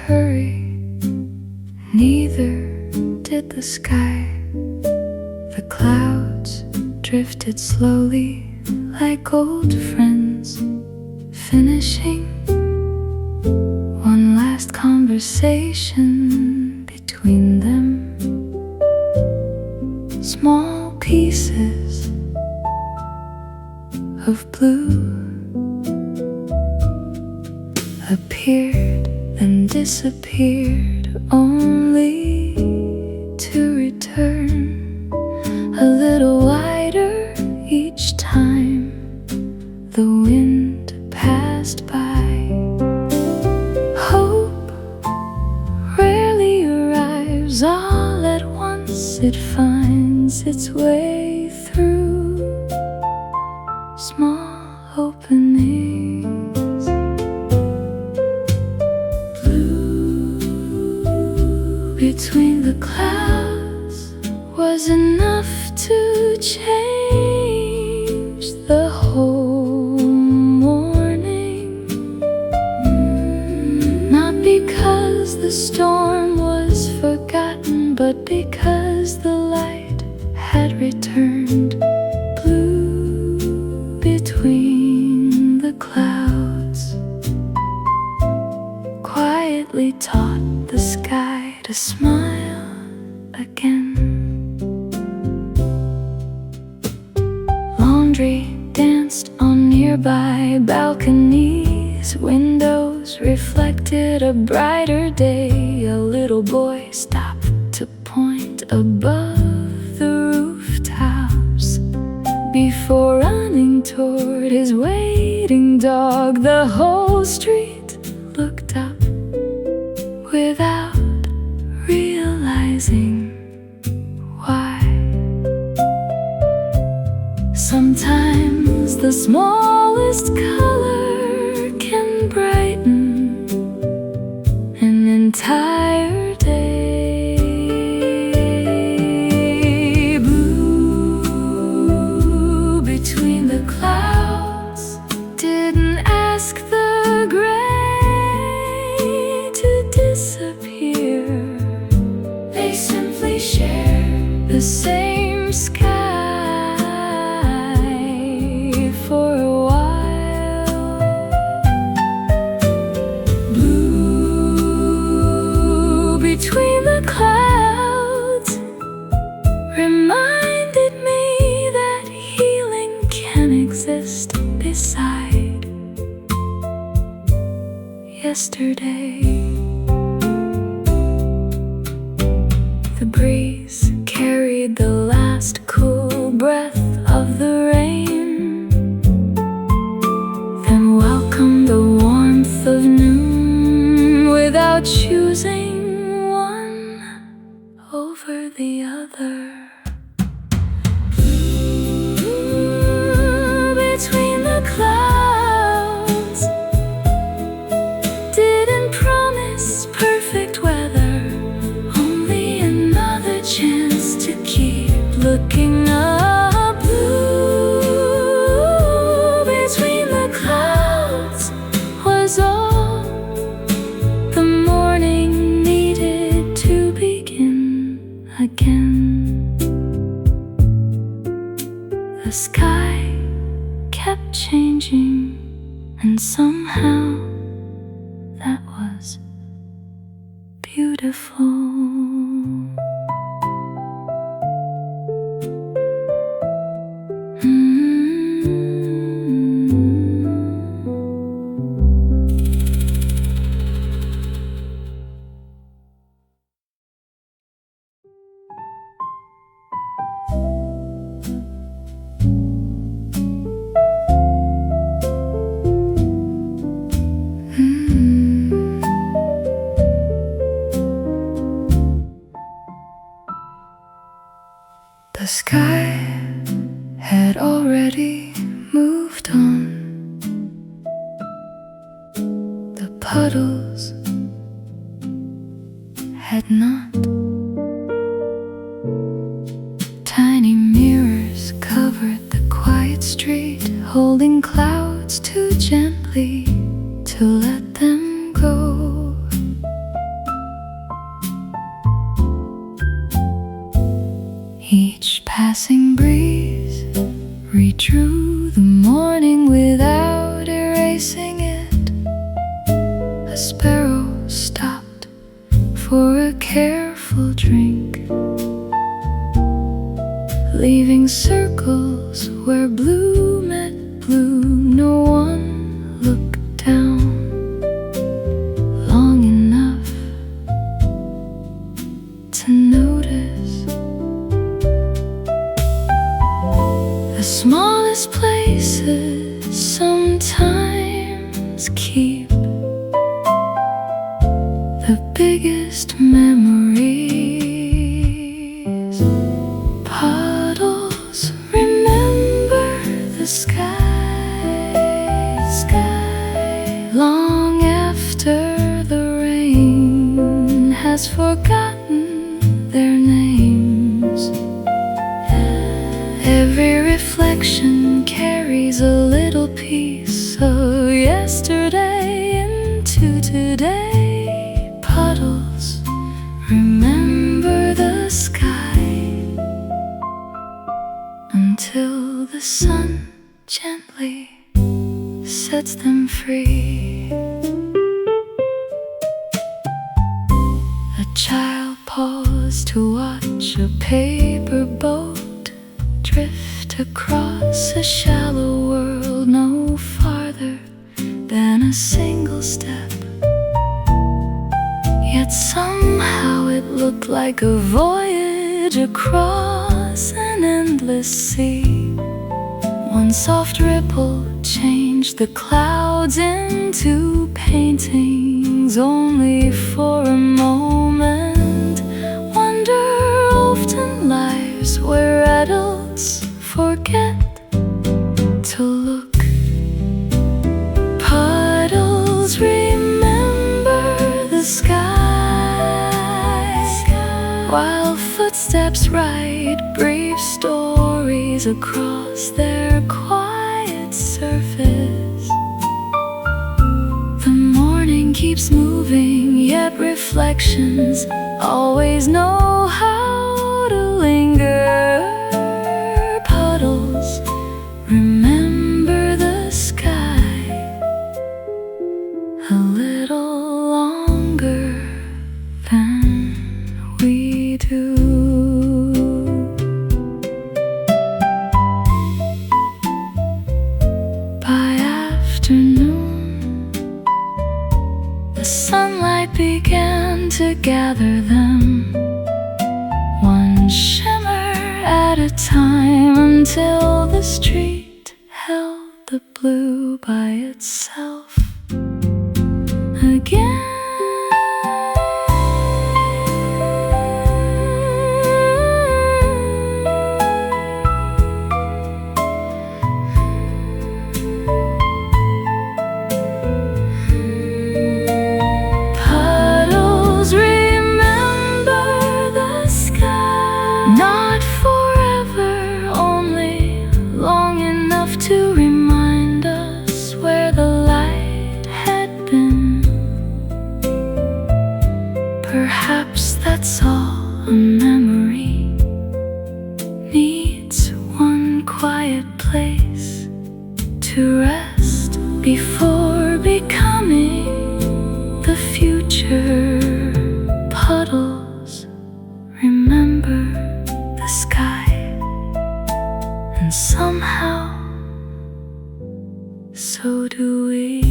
hurry, neither did the sky. The clouds drifted slowly like old friends, finishing one last conversation between them. Small pieces of blue appeared then disappeared, only to return a little wider each time the wind passed by. Hope rarely arrives all at once, it finds its way through small openings. Blue between the clouds was enough to change the whole morning. Not because the storm was forgotten, but because the light had returned. Blue between the clouds quietly taught the sky to smile again. Laundry danced on nearby balconies, windows reflected a brighter day. A little boy stopped to point above the rooftops before running toward his waiting dog. The whole street looked up without realizing why. Sometimes the smallest color can brighten an entire day. Blue between the clouds didn't ask the gray to disappear. They simply shared the same sky for a while. Blue between the clouds reminded me that healing can exist beside yesterday. The breeze carried the last cool breath of the rain, then welcomed the warmth of noon without choosing one over the other. Blue between the clouds didn't promise perfect weather, only another chance to keep looking up. Blue between the clouds was all the morning needed to begin again. The sky kept changing, and somehow that was beautiful. The sky had already moved on. The puddles had not. Tiny mirrors covered the quiet street, holding clouds too gently to let them go. Each passing breeze redrew the morning without erasing it. A sparrow stopped for a careful drink, leaving circles where blue met blue. No one looked down long enough to notice. The smallest places sometimes keep the biggest memories. Puddles, remember the sky, long after the rain has forgotten their names. Every reflection carries a little piece of yesterday into today. Puddles, remember the sky until the sun gently sets them free. A child paused to watch a paper boat drift across a shallow world, no farther than a single step. Yet somehow it looked like a voyage across an endless sea. One soft ripple changed the clouds into paintings, only for a moment. Wonder often lives where adults forget to look. Puddles, remember the sky, while footsteps write brief stories across their quiet surface. The morning keeps moving, yet reflections always know how to linger. Puddles, remember the sky a little longer than we do. By afternoon, the sunlight began to gather them, one shimmer at a time, until the street held the blue by itself again. Puddles, remember the sky, not forever, only long enough to remind us where the light had been. Perhaps that's all a memory needs, one quiet place to rest before becoming the future. Puddles, remember the sky, and somehow so do we.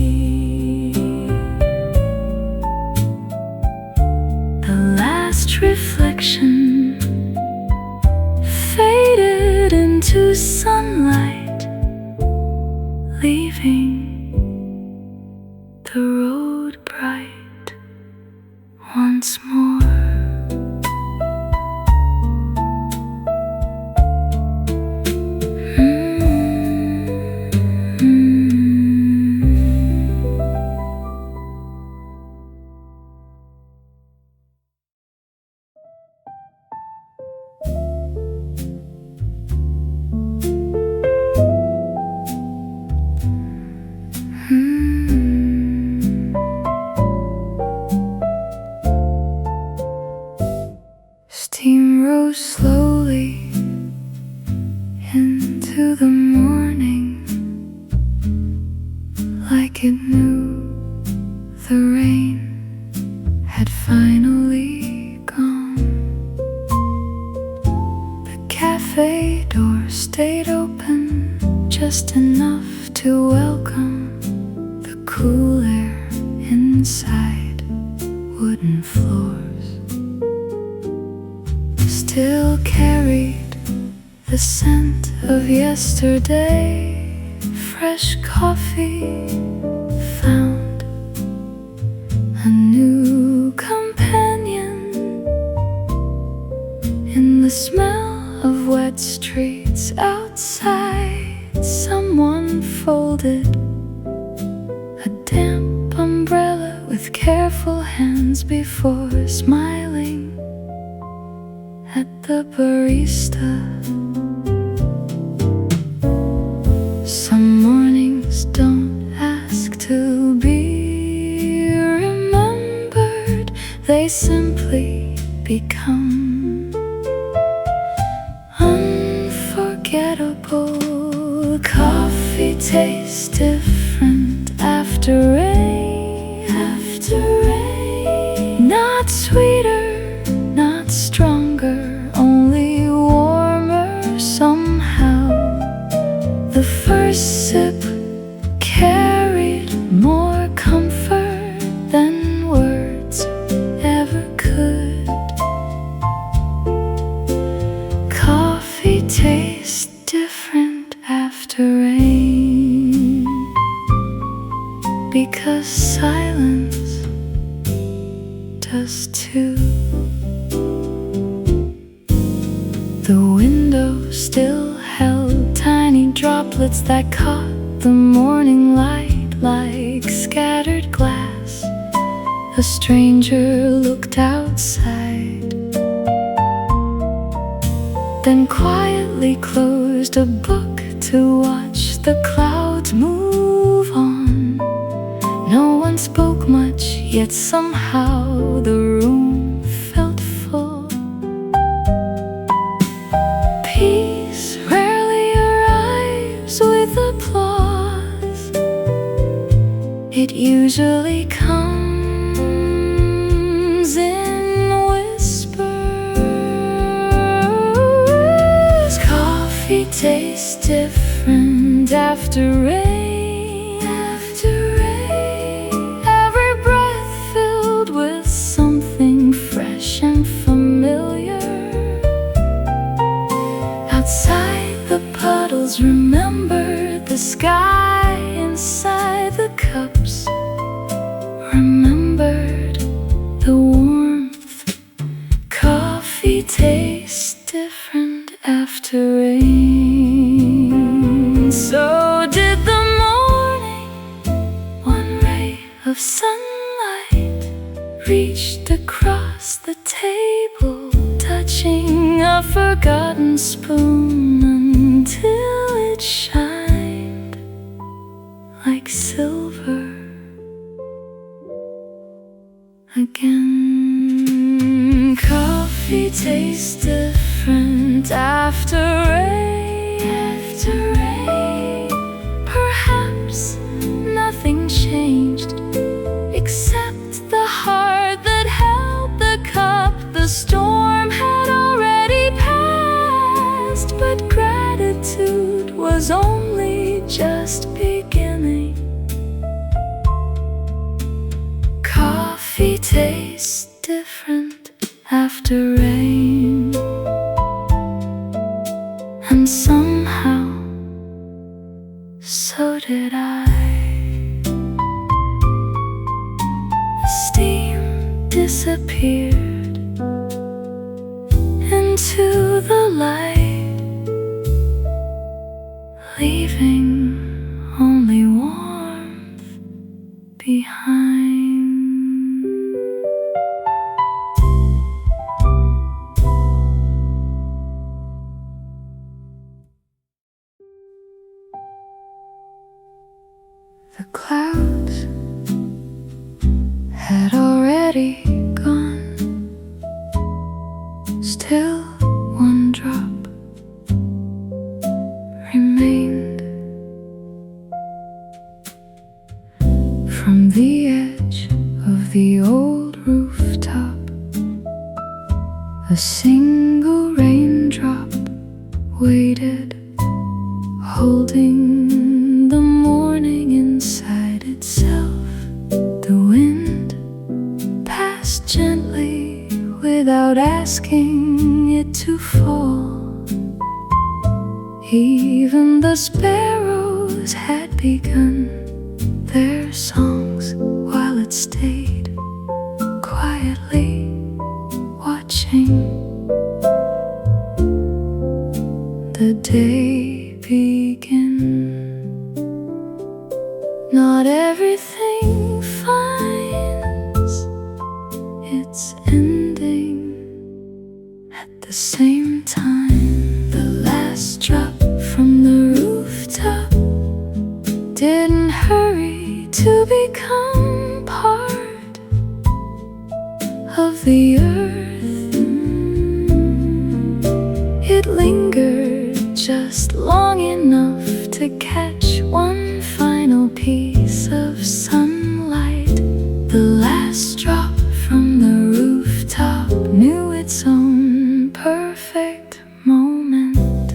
The last reflection faded into sunlight, leaving the road bright once more. Steam rose slowly to the morning like it knew the rain had finally gone. The cafe door stayed open just enough to welcome the cool air inside. Wooden floors still carried the scent of yesterday. Fresh coffee found a new companion in the smell of wet streets outside. Someone folded a damp umbrella with careful hands before smiling at the barista. Some mornings don't ask to be remembered, they simply become unforgettable. Coffee tastes different after rain. After rain, not sweeter, not stronger, only warmer somehow. The first sip carried more comfort than words ever could. Coffee tastes different after rain, because silence does too. The window still held tiny droplets that caught the morning light like scattered glass. A stranger looked outside, then quietly closed a book to watch the clouds move on. No one spoke much, yet somehow the room felt full. Peace rarely arrives with applause. It usually comes in whispers. Coffee tastes different after rain. After rain, every breath filled with something fresh and familiar. Outside the puddles remembered the sky inside the cups, remembered the warmth. Coffee tastes different after rain. So did the morning. One ray of sunlight reached across the table, touching a forgotten spoon until it shined like silver again. Coffee tastes different after rain. After rain, perhaps nothing changed except the heart that held the cup. The storm had already passed, but gratitude was only just beginning. Coffee tastes different after rain, and somehow so did I. The steam disappeared into the light, leaving only warmth behind. The clouds had already gone, still one drop remained. waited, holding the morning inside itself. The wind passed gently without asking it to fall. Even the sparrows had begun their songs while it stayed quietly watching the day begin. Not everything finds its ending at the same time. The last drop from the rooftop didn't hurry to become part of the earth. It lingered just long enough to catch one final piece of sunlight. The last drop from the rooftop knew its own perfect moment.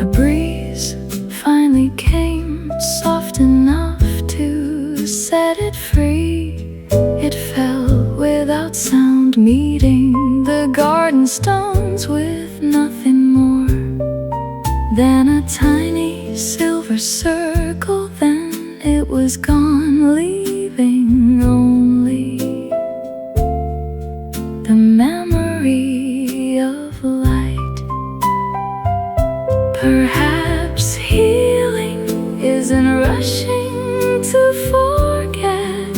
A breeze finally came, soft enough to set it free. It fell without sound, meeting the garden stones with nothing more than a tiny silver circle. Then it was gone, leaving only the memory of light. Perhaps healing isn't rushing to forget,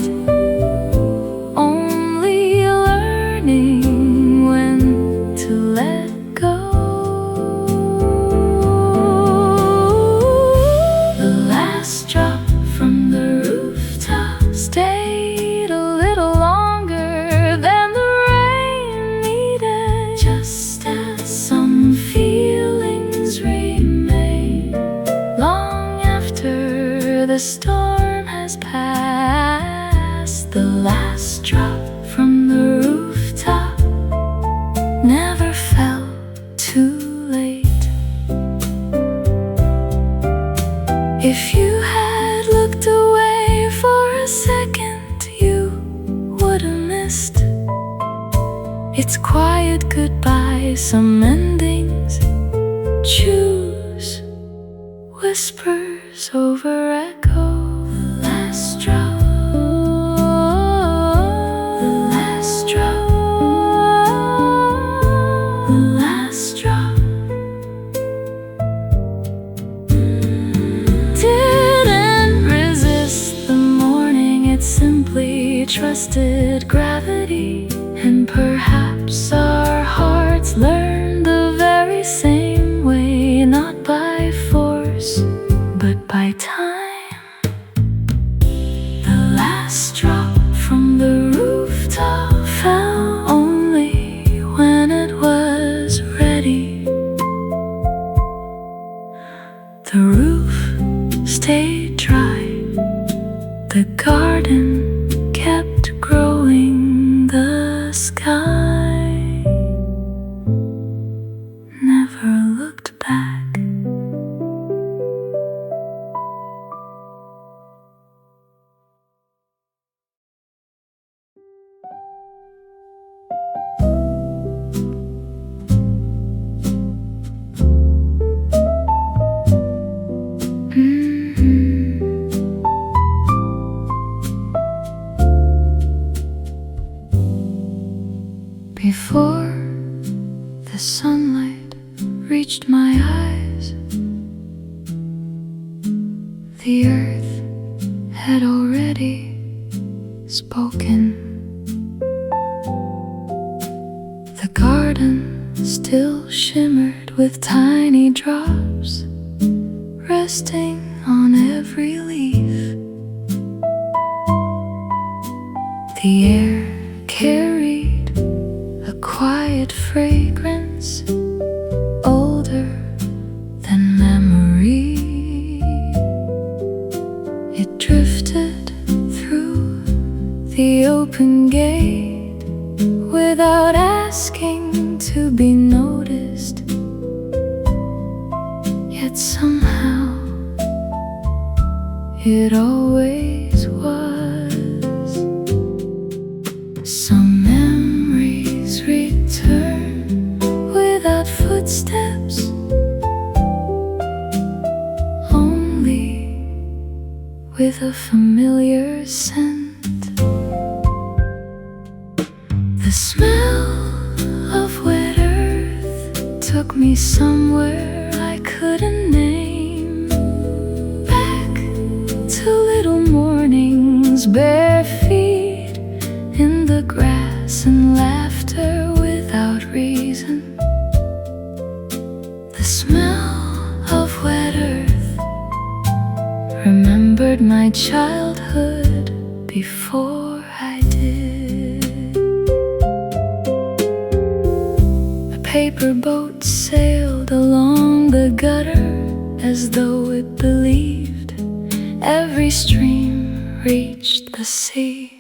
only learning when to let go. The last drop from the rooftop stayed a little longer than the rain needed, just as some feelings remain long after the storm has passed. The last drop from the rooftop never fell too late. If you had looked away for a second, you would have missed its quiet goodbye. Some endings choose whispers over echo. The last drop, the last drop, the last drop didn't resist the morning, it simply trusted gravity. And perhaps our hearts learn the very same way, not by force, but by time. The last drop from the rooftop fell only when it was ready. The roof stayed dry, the garden kept growing, the sky never looked back. Before the sunlight reached my eyes, the earth had already spoken. The garden still shimmered with tiny drops resting on every leaf. The air carried a quiet fragrance, older than memory. It drifted through the open gate without asking to be noticed, yet somehow it always was. Some memories return without footsteps, only with a familiar scent. The smell of wet earth took me somewhere I couldn't name, back to little mornings, bare feet in the grass, and laughter without reason. The smell of wet earth remembered my childhood before I did. A paper boat sailed along the gutter as though it believed every stream reached the sea.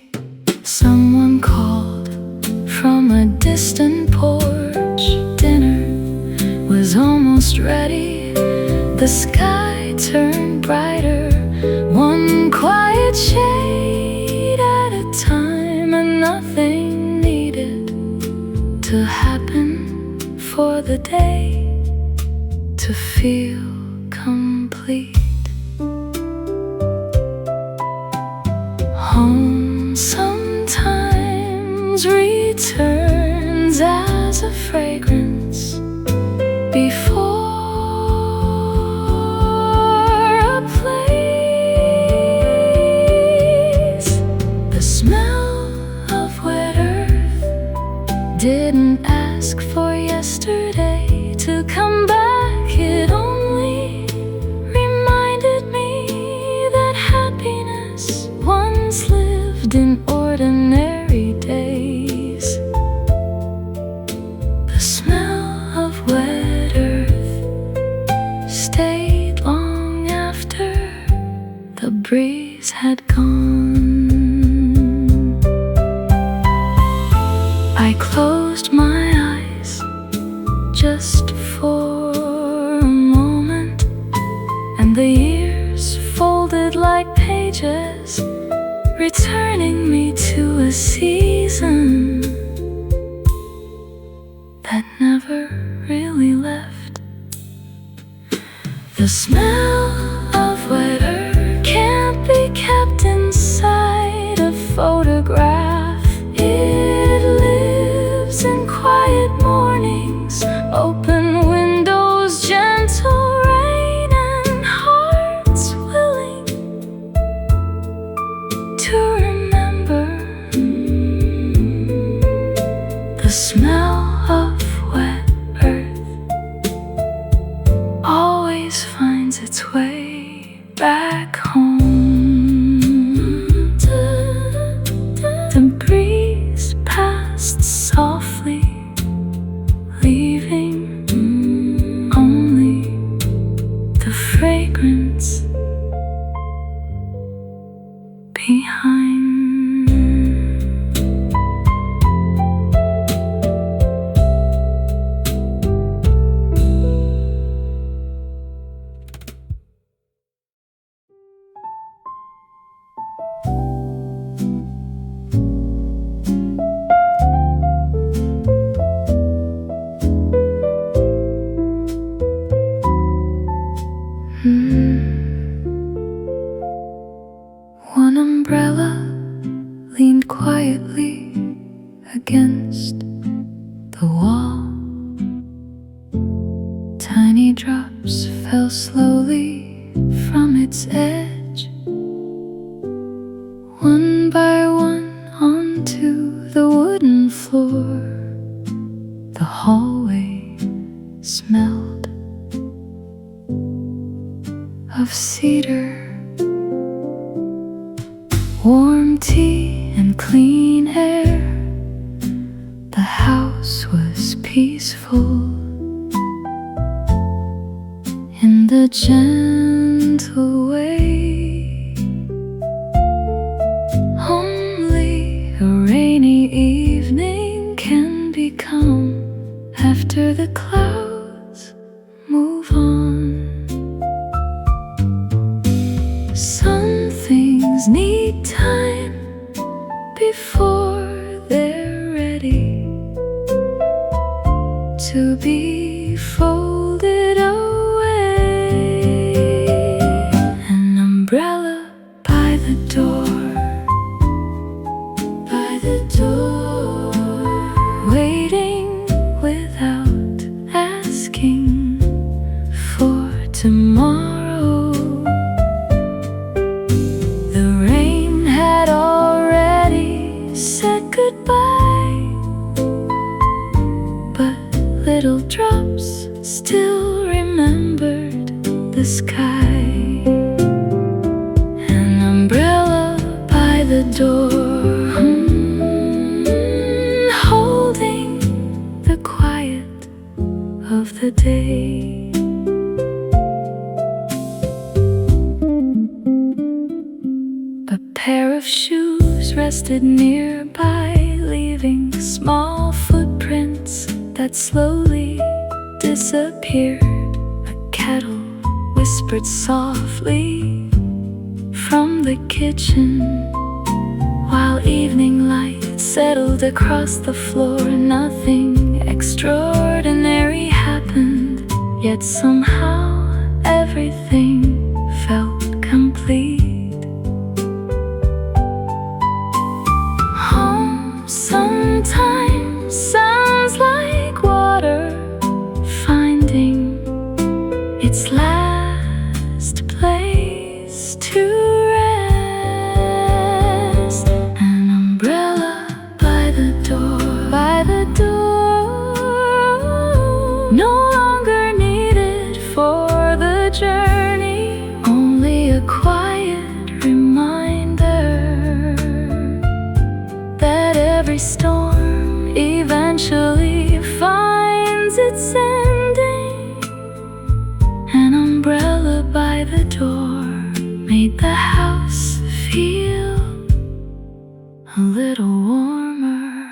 Someone called from a distant porch. Dinner was almost ready. The sky turned brighter, one quiet shade at a time, and nothing needed to happen for the day to feel complete. Home sometimes returns as a fragrance before a place. The smell of wet earth didn't ask for yesterday to come back. It only reminded me that happiness once lived in ordinary days. The smell of wet earth stayed long after the breeze had gone. I closed my eyes just for a moment, and the years folded like pages, returning me to a season that never really left. The smell of wet earth can't be kept inside a photograph. It lives in quiet mornings, open windows, gentle rain, and hearts willing to remember. The smell of wet earth always finds its way back home. The breeze passed softly, leaving only the fragrance behind. One umbrella leaned quietly against the wall. Tiny drops fell slowly from its edge, one by one onto the wooden floor. The hallway smelled of cedar, warm tea and clean air. The house was peaceful in the gentle way. Only a rainy evening can become after the clouds move on. Some things need time before they're ready to be folded away. An umbrella by the door, waiting without asking for tomorrow. The rain had already said goodbye, but little drops still remembered the sky. An umbrella by the door, holding the quiet of the day. A pair of shoes rested nearby, leaving small footprints that slowly disappeared. A kettle whispered softly from the kitchen, while evening light settled across the floor. Nothing extraordinary happened, yet somehow everything felt complete. Home sometimes sounds like water finding its last place to rest. An umbrella by the door, no longer needed for the journey, only a quiet reminder that every storm eventually finds its ending. An umbrella by the door made the house feel a little warmer.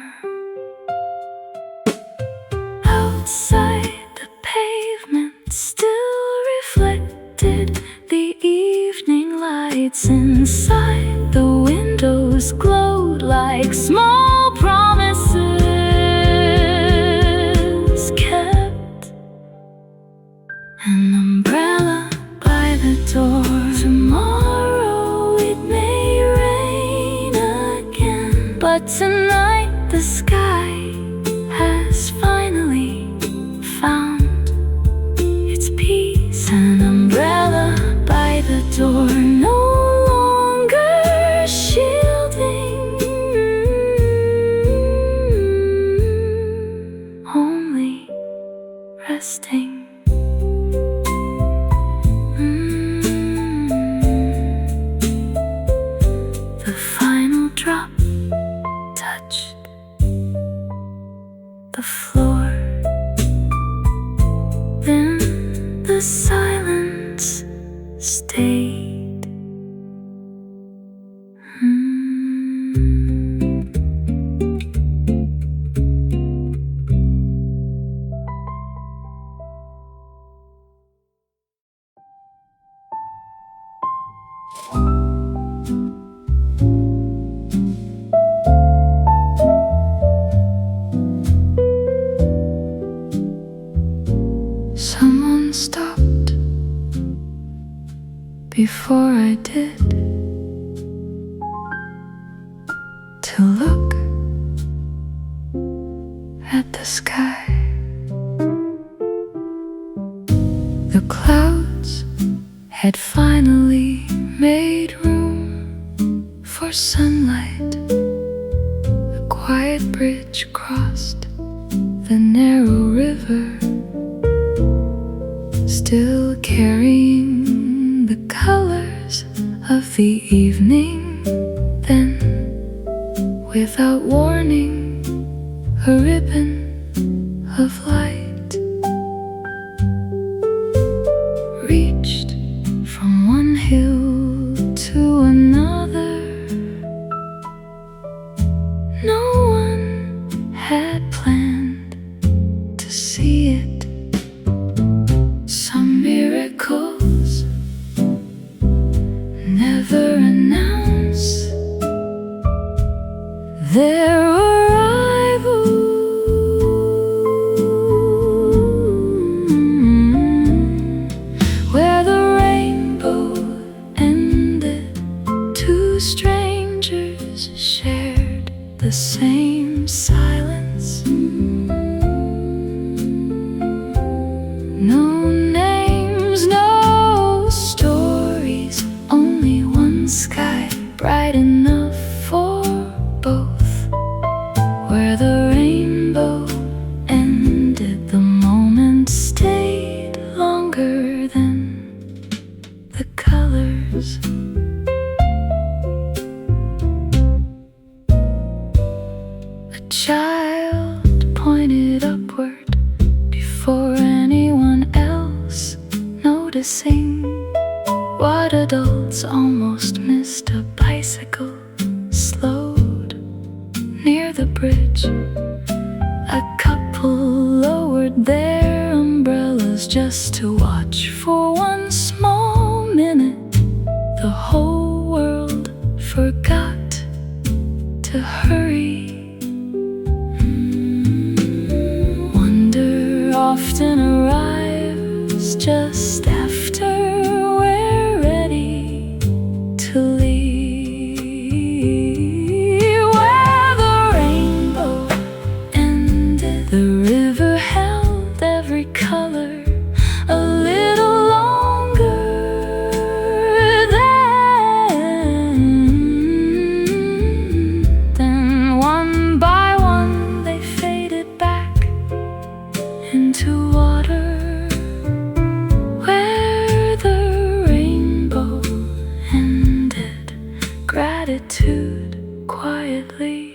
Outside, the pavement still reflected the evening lights. Inside, the windows glowed like small promises kept. An umbrella by the door. Tomorrow it may rain again, but tonight the sky has finally found its peace. An umbrella by the door, no longer shielding, only resting. The final drop touched the floor, then the silence stayed. Someone stopped before I did to look at the sky. The clouds had finally made room for sunlight. A quiet bridge crossed the narrow river, still carrying the colors of the evening. Then, without warning, a ribbon of light reached from one hill to another. No one had planned to see No names, no stories, only one sky bright enough for both. Where the rainbow ended, the moment stayed longer than the colors. A child pointed upward before anyone else noticing what adults almost missed. A bicycle slowed near the bridge. A couple lowered their umbrellas just to watch for one small minute. The whole world forgot to hurry. Wonder often arrives just after we're ready to leave. Where the rainbow ended, the river held every color a little longer. Then one by one they faded back into water. Where the rainbow ended, gratitude quietly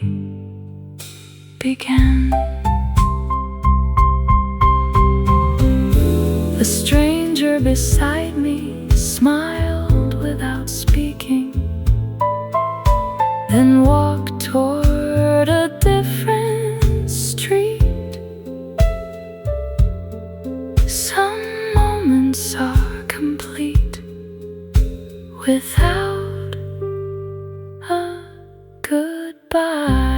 began. The stranger beside me smiled without speaking, then walked toward a different street. Some moments are complete without a goodbye.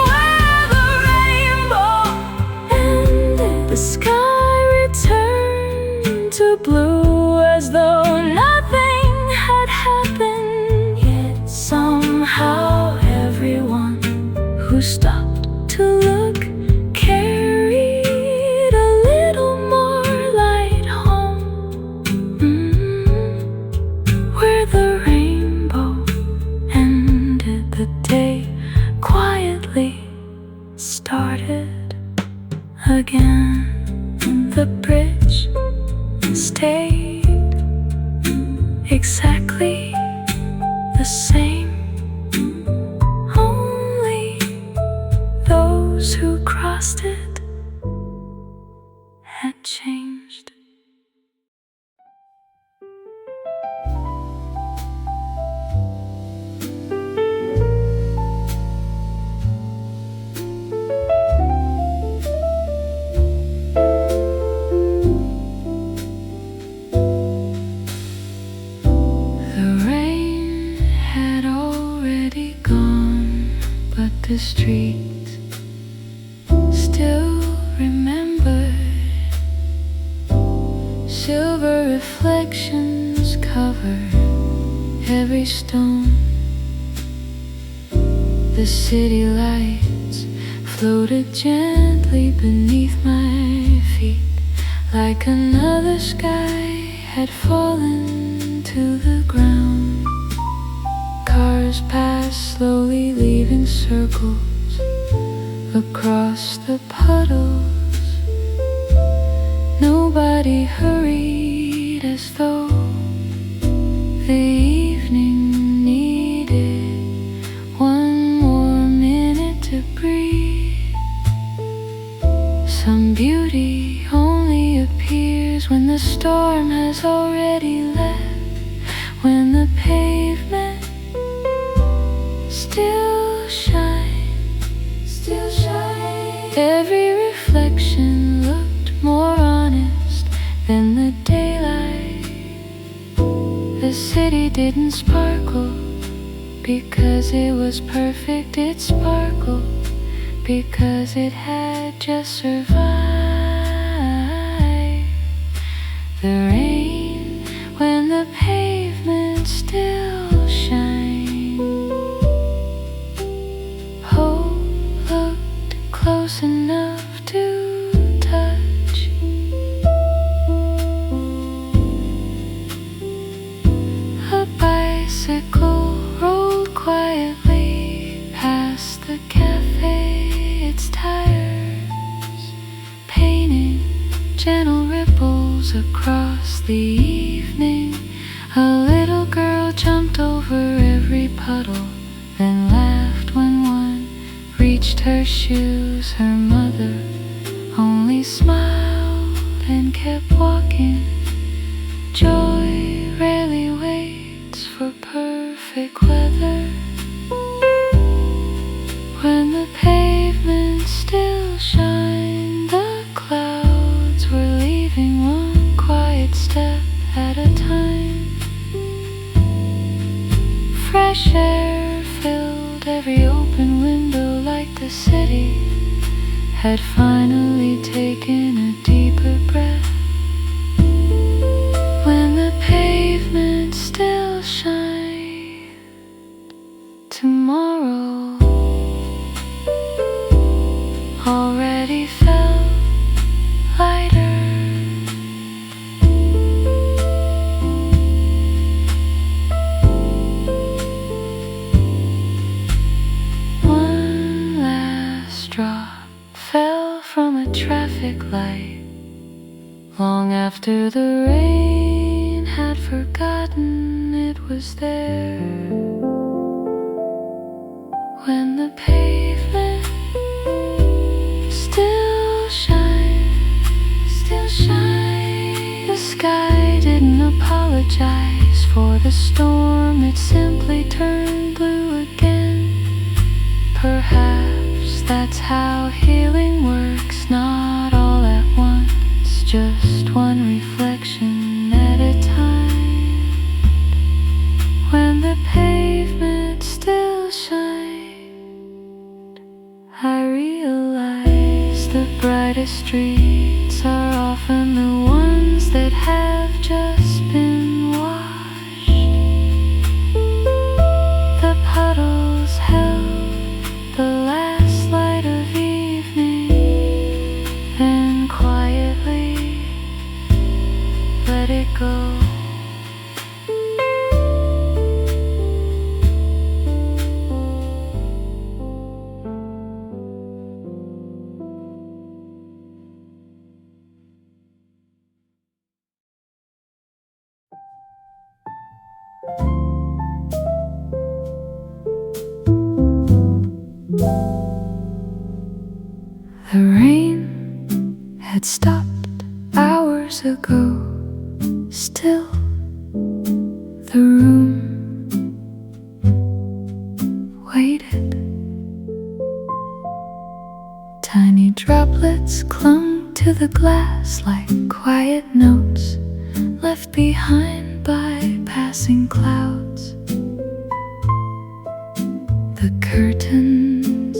Where the rainbow ended, the sky returned to blue as though nothing had happened. Yet somehow everyone who stopped to look carried a little more light home. Where the rainbow ended, the day quietly started again. The bridge stayed exactly the same. Only those who crossed it had changed. The rain had already gone, but the streets still remembered. Silver reflections covered every stone. The city lights floated gently beneath my feet, like another sky had fallen to the ground. Cars passed slowly, leaving circles across the puddles. Nobody hurried, as though the evening needed one more minute to breathe. Some beauty only appears when the storm has already left, when the pavement still shines, still shines. Every reflection looked more honest than the daylight. The city didn't sparkle because it was perfect. It sparkled because it had just survived the rain. When the pavement still shines, hope looked close enough to touch. gentle ripples across the evening. A little girl jumped over every puddle, then laughed when one reached her shoes. Her mother only smiled and kept walking. Joy rarely waits for perfect weather. When the pavement still shined, the clouds were leaving one quiet step at a time. Fresh air filled every open window, like the city had finally taken a deeper breath. When the pavement still shined, tomorrow already felt lighter. One last drop fell from a traffic light, long after the rain had forgotten it was there. When the pavement still shines, the sky didn't apologize for the storm, it simply turned blue again. Perhaps that's how healing works, not all at once, just one reflection at a time. When the pavement still shined, I realized the brightest streets are often the ones that have just been washed. The puddles held the last light of evening, then quietly let it go. The rain had stopped hours ago. Still, the room waited. Tiny droplets clung to the glass like quiet notes left behind by passing clouds. The curtains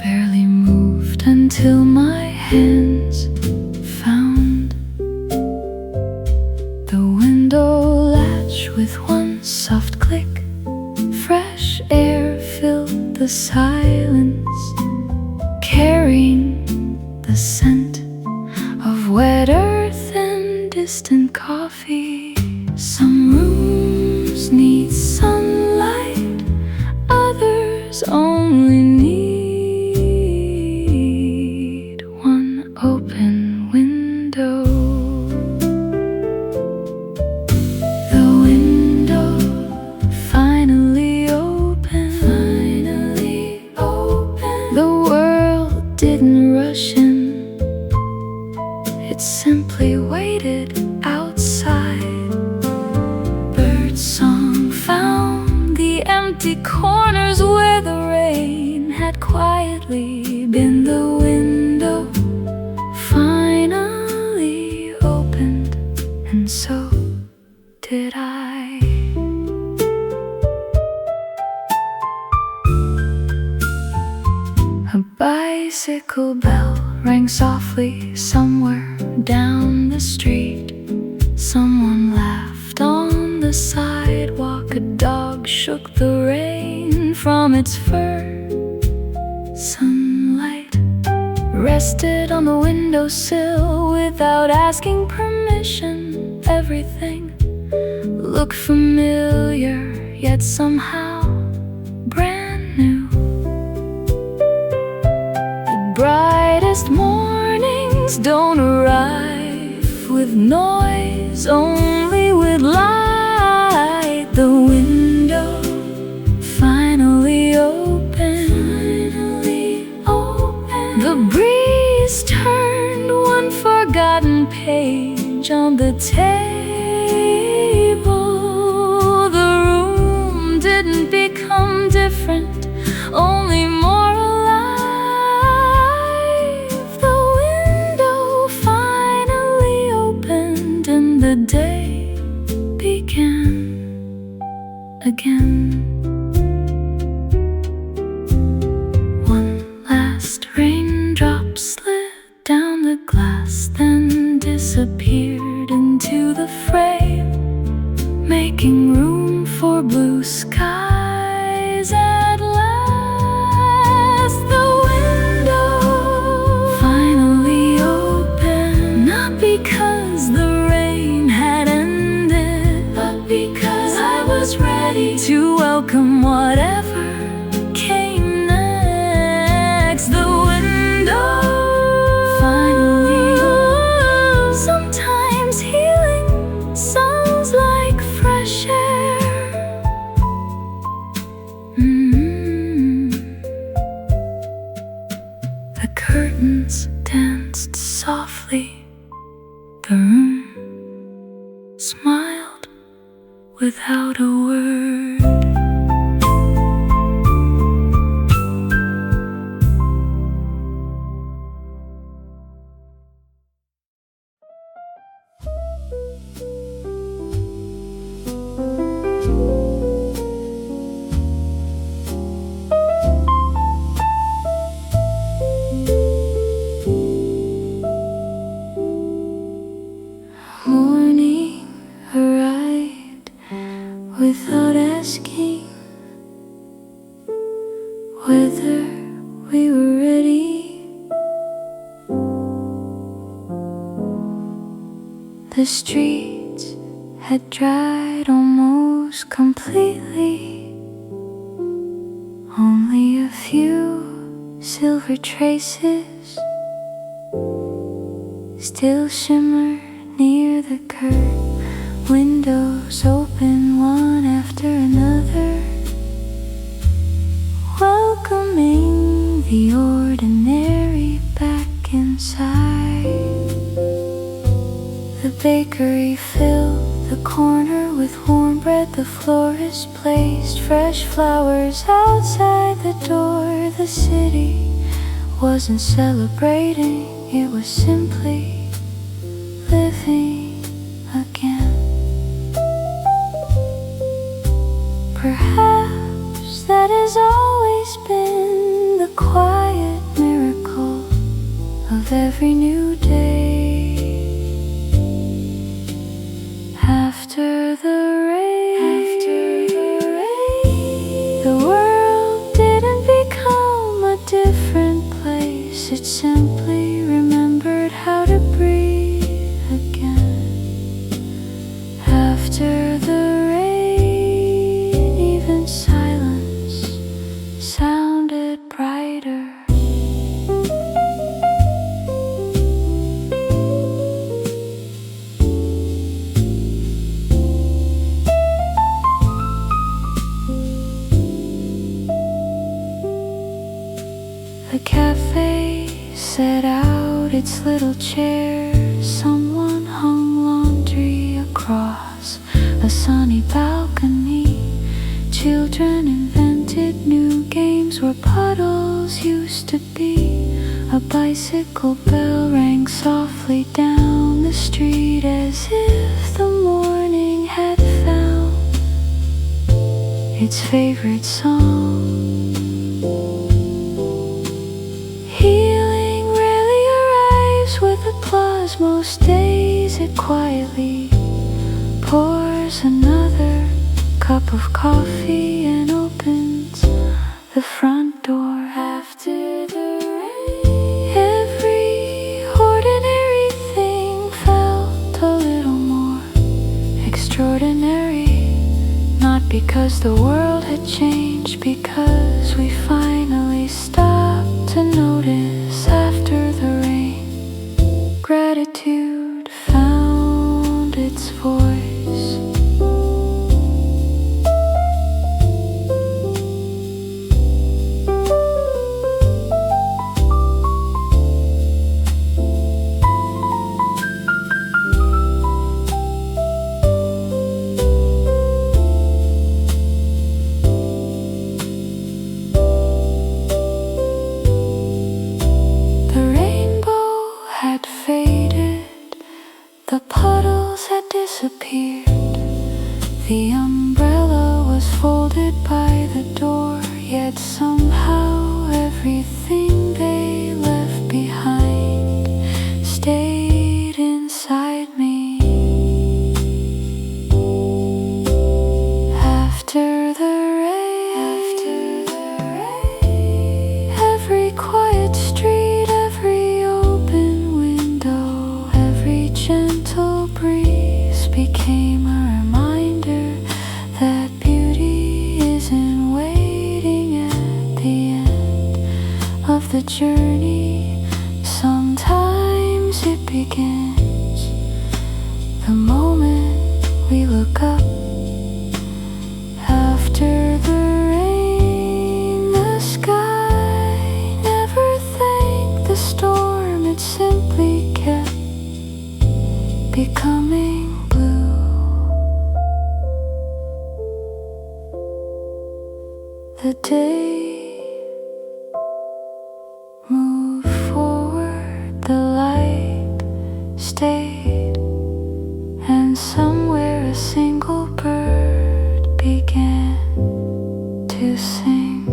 barely moved until my hands found the window latch with one soft click. Fresh air filled the silence, carrying the scent of wet earth and distant coffee. Some rooms need sunlight, others only need one open window. The window finally opened. The world didn't rush in, it simply waited outside. Birdsong found the empty corners where the rain had quietly been. The window finally opened, and so did I. A bicycle bell rang softly somewhere down the street. Someone laughed on the sidewalk. A dog shook the rain from its fur. Sunlight rested on the windowsill without asking permission. Everything looked familiar, yet somehow brand new. The brightest mornings Angels don't arrive with noise, only with light. The window finally opened. The breeze turned one forgotten page on the table. The room didn't become different, only more alive. The window finally opened and the day began again. One last raindrop slid down the glass, then disappeared into the frame, making room for blue skies at last. The window finally opened, not because the rain had ended, but because I was ready to welcome whatever came next. The window finally opened. Sometimes healing sounds like fresh air. The curtains danced softly. The room smiled without a word. Morning arrived without asking whether we were ready. The streets had dried almost completely. Only a few silver traces still shimmer near the curb. Windows open one after another, welcoming the ordinary back inside. The bakery filled the corner with warm bread. The florist placed fresh flowers outside the door. The city wasn't celebrating, it was simply living again. Perhaps that has always been the quiet miracle of every new day. After the rain, the world didn't become a different place. It simply remembered how to breathe again. After the rain, even silence sounded brighter. The cafe set out its little chairs. Someone hung laundry across a sunny balcony. Children invented new games where puddles used to be. A bicycle bell rang softly down the street, as if the morning had found its favorite song. Healing rarely arrives with applause. Most days it quietly pours another cup of coffee and opens the front door. After the rain, every ordinary thing felt a little more extraordinary. Not because the world had changed, because we finally stopped to notice after the rain. of the journey. Sometimes it begins the moment we look up. After the rain, the sky never thanked the storm. It simply kept becoming blue. The day moved forward, the light stayed, and somewhere a single bird began to sing.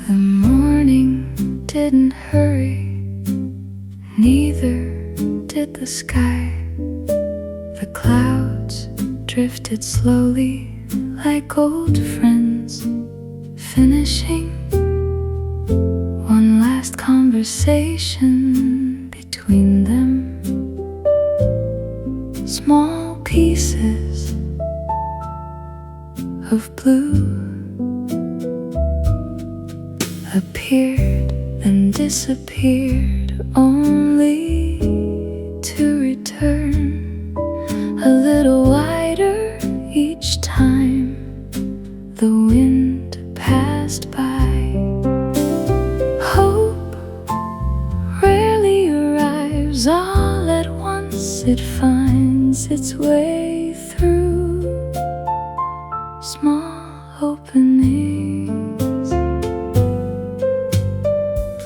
The morning didn't hurry, neither did the sky. The clouds drifted slowly like old friends, finishing one last conversation between them. Small pieces of blue appeared and disappeared, only to return a little wider each time the wind passed by. Hope rarely arrives all at once. It finds its way through small openings.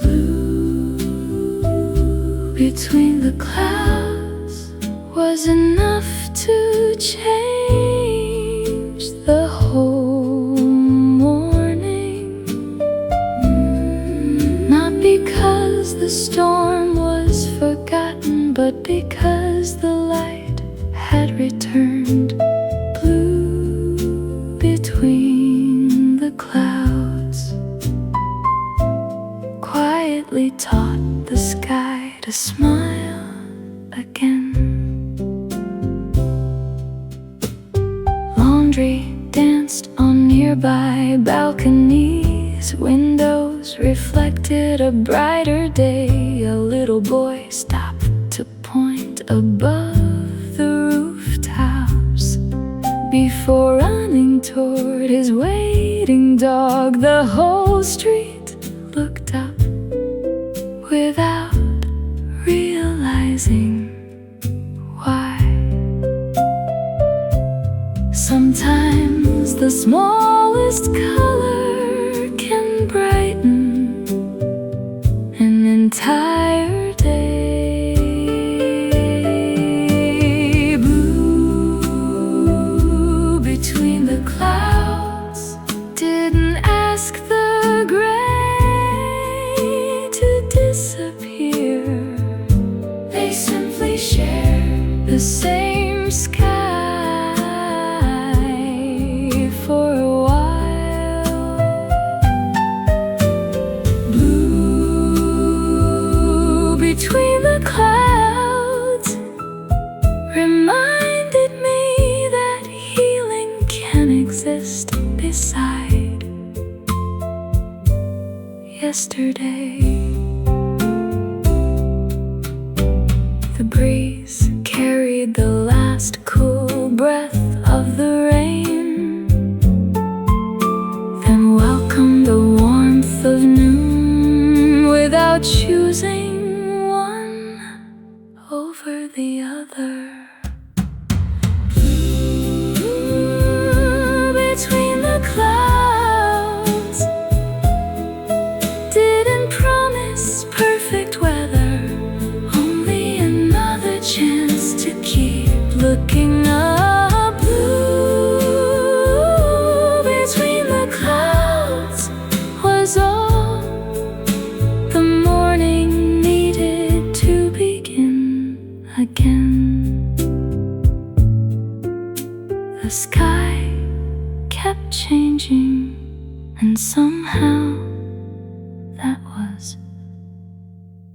Blue between the clouds was enough to change the whole morning. Not because the storm was forgotten, but because the light had returned. Blue between the clouds quietly taught the sky to smile again. Laundry danced on nearby balconies. Windows reflected a brighter day. A little boy stopped to point above the rooftops before running toward his waiting dog. The whole street looked up without realizing why. Sometimes the smallest color can brighten an entire day. Blue between the clouds didn't ask the gray to disappear. They simply shared the same sky for a while. Blue between the clouds reminded me that healing can exist beside yesterday. The breeze carried the last cool breath of the rain, then welcomed the warmth of noon without choosing one over the other. Blue between the clouds didn't promise perfect weather, only another chance to keep looking up. Blue between the clouds was all the morning needed to begin again. was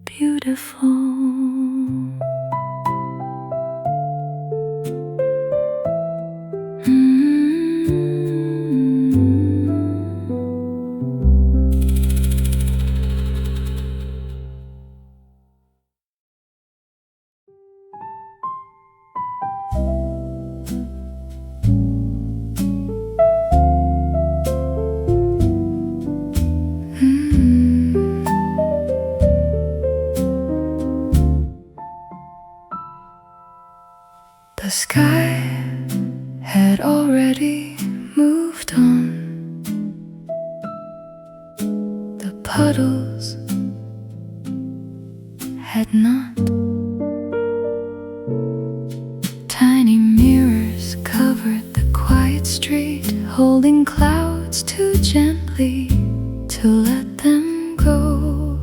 beautiful. The sky had already moved on. The puddles had not. Tiny mirrors covered the quiet street, holding clouds too gently to let them go.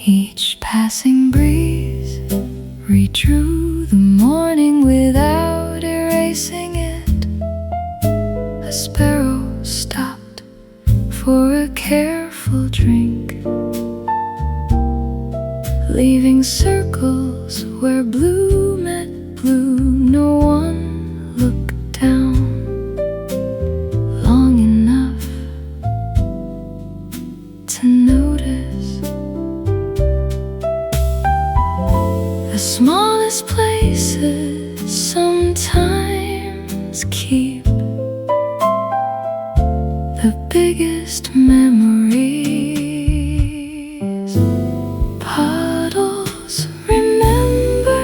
Each passing breeze redrew the morning without erasing it. A sparrow stopped for a careful drink, leaving circles where blue met blue. No one looked down long enough to notice. The smallest places sometimes keep the biggest memories. Puddles, remember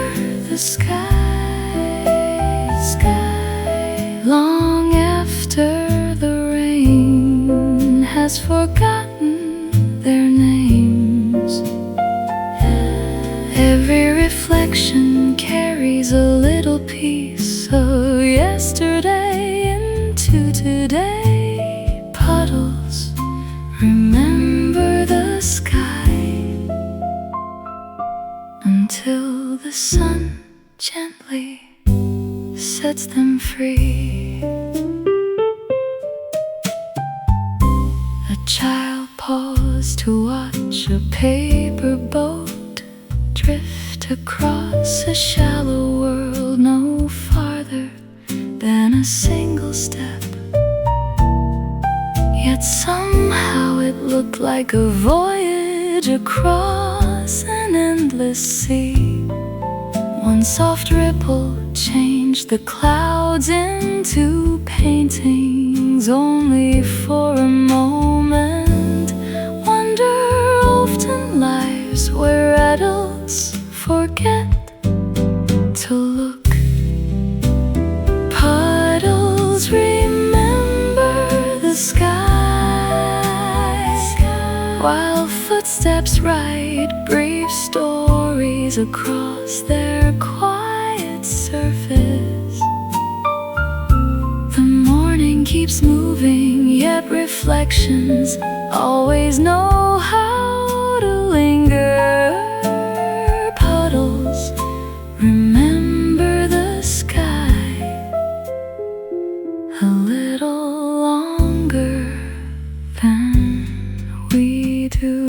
the sky. Long after the rain has forgotten their names. Every reflection carries a little piece of yesterday into today. Puddles, remember the sky until the sun gently sets them free. A child paused to watch a paper boat drift across a shallow world, no farther than a single step. Yet somehow it looked like a voyage across an endless sea. One soft ripple changed the clouds into paintings, only for a moment. Wonder often lies where adults forget to look. Puddles, remember the sky, while footsteps write brief stories across their quiet surface. The morning keeps moving, yet reflections always know how to linger. Puddles, remember the sky a little longer than we do.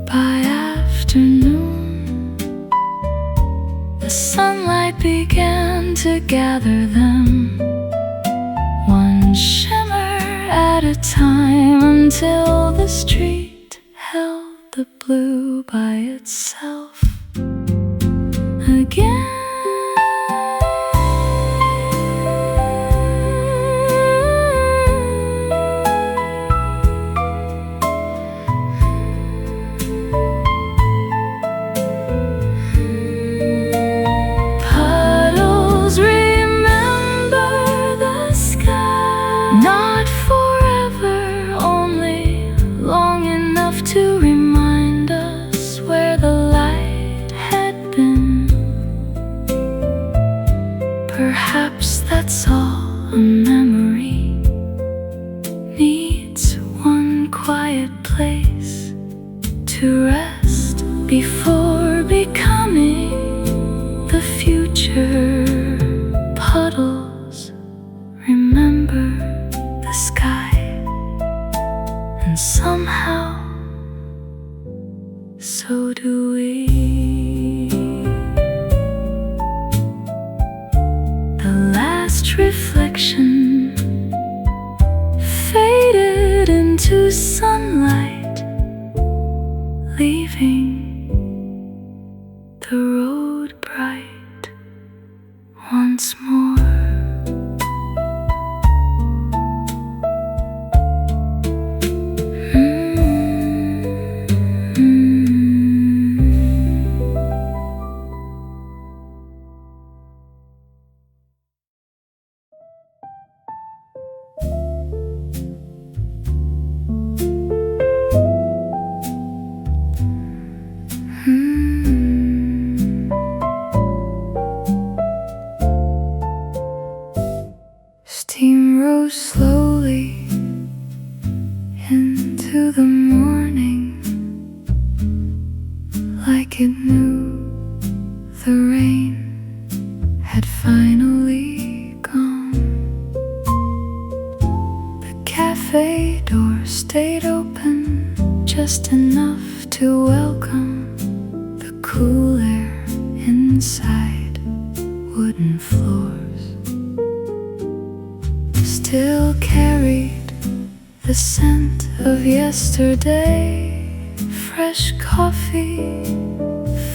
By afternoon, the sunlight began to gather them, one shimmer at a time, until the street held the blue by itself again. Puddles, remember the sky, not forever, only long enough to remind us where the light had been. Perhaps that's all a memory needs, one quiet place to rest before becoming the later, puddles remember the sky, and somehow so do we. The last reflection faded into sunlight, leaving the road bright once more. Steam rose slowly into the morning, like it knew the rain had finally gone. The cafe door stayed open just enough to welcome the cool air inside wooden floors. Still carried the scent of yesterday, fresh coffee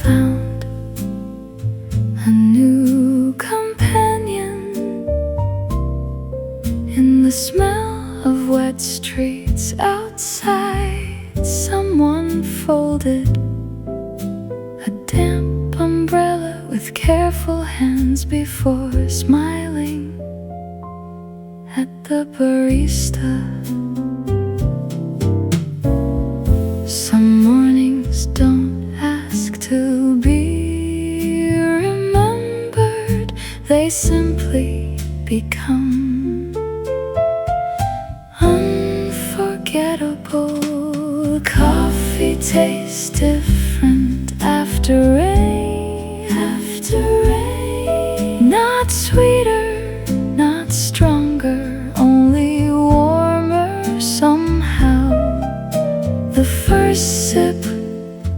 found a new companion in the smell of wet streets outside. Someone folded a damp umbrella with careful hands before smiling at the barista. Some mornings don't ask to be remembered, they simply become unforgettable. Coffee tastes different after rain, not sweeter, not stronger, only warmer somehow. The first sip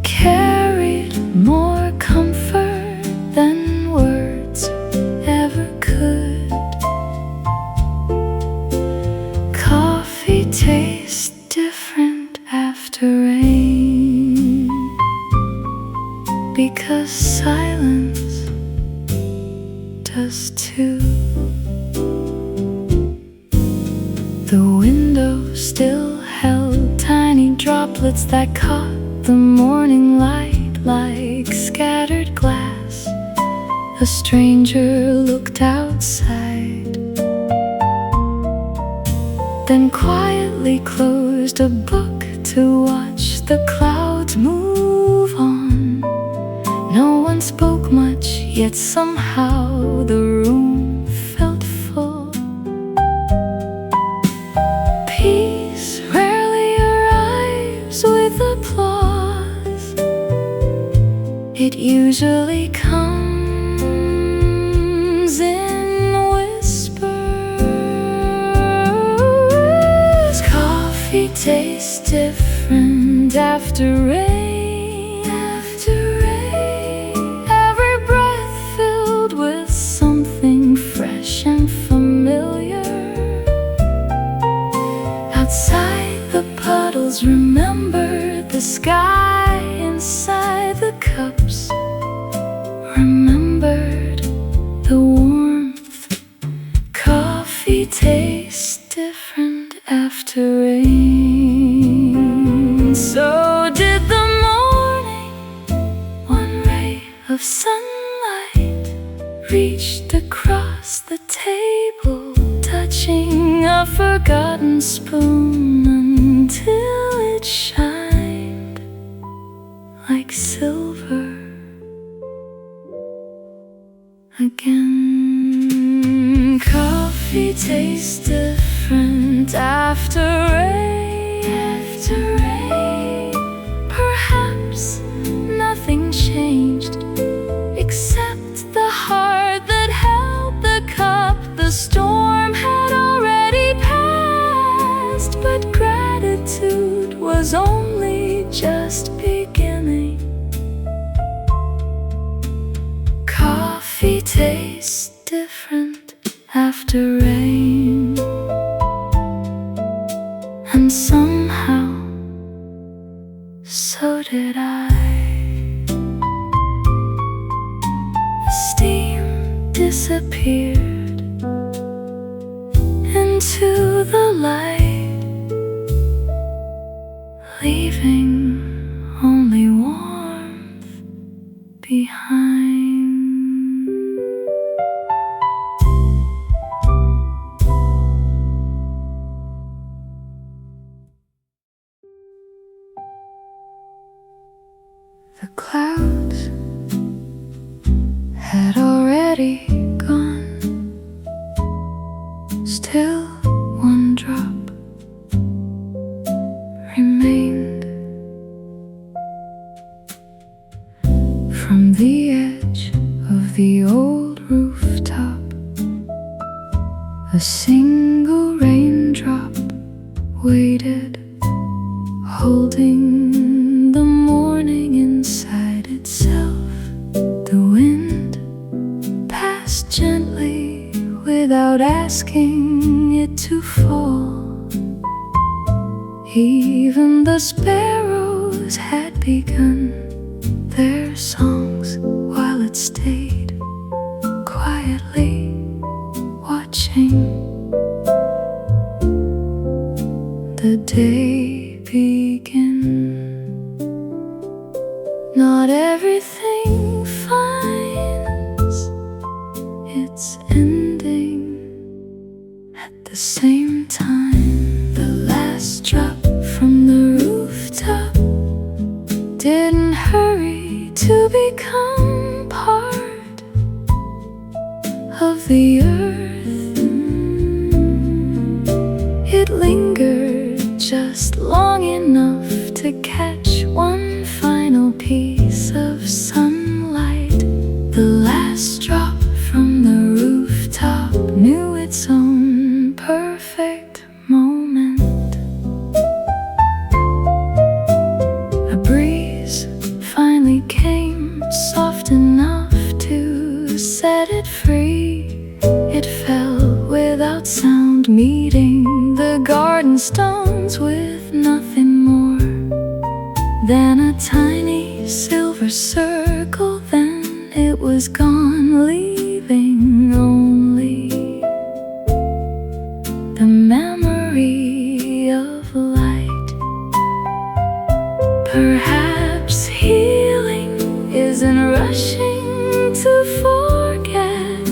carried more comfort than words ever could. Coffee tastes different after rain, because silence does too. The window still held tiny droplets that caught the morning light like scattered glass. A stranger looked outside, then quietly closed a book to watch the clouds move on. No one spoke much, yet somehow the room felt full. Peace rarely arrives with applause, it usually comes in whispers. Coffee tastes different after rain, every breath filled with something fresh and familiar. Outside the puddles remembered the sky, inside the cups remembered the warmth. Coffee tastes different after rain. So did the morning. One ray of sunlight reached across the table, touching a forgotten spoon until it shined like silver again. Coffee tastes different after rain. Perhaps nothing changed except the heart was only just beginning. Coffee tastes different after rain, and somehow so did I. The steam disappeared into the light, leaving only warmth behind. The clouds had already gone, still one drop remained. From the edge of the old rooftop, a single raindrop waited, holding the morning inside itself. The wind passed gently without asking it to fall. Even the sparrows had begun their songs while it stayed quietly watching the day begin. Not everything finds its ending at the same time. The last drop from the rooftop didn't hurry to become part of the earth. It lingered just long enough to catch one final piece of sunlight. The last drop from the rooftop knew its own perfect moment. A breeze finally came, soft enough to set it free. It fell without sound, meeting the garden stones with nothing more than a tiny silver circle. Then it was gone, leaving only the memory of light. Perhaps healing isn't rushing to forget,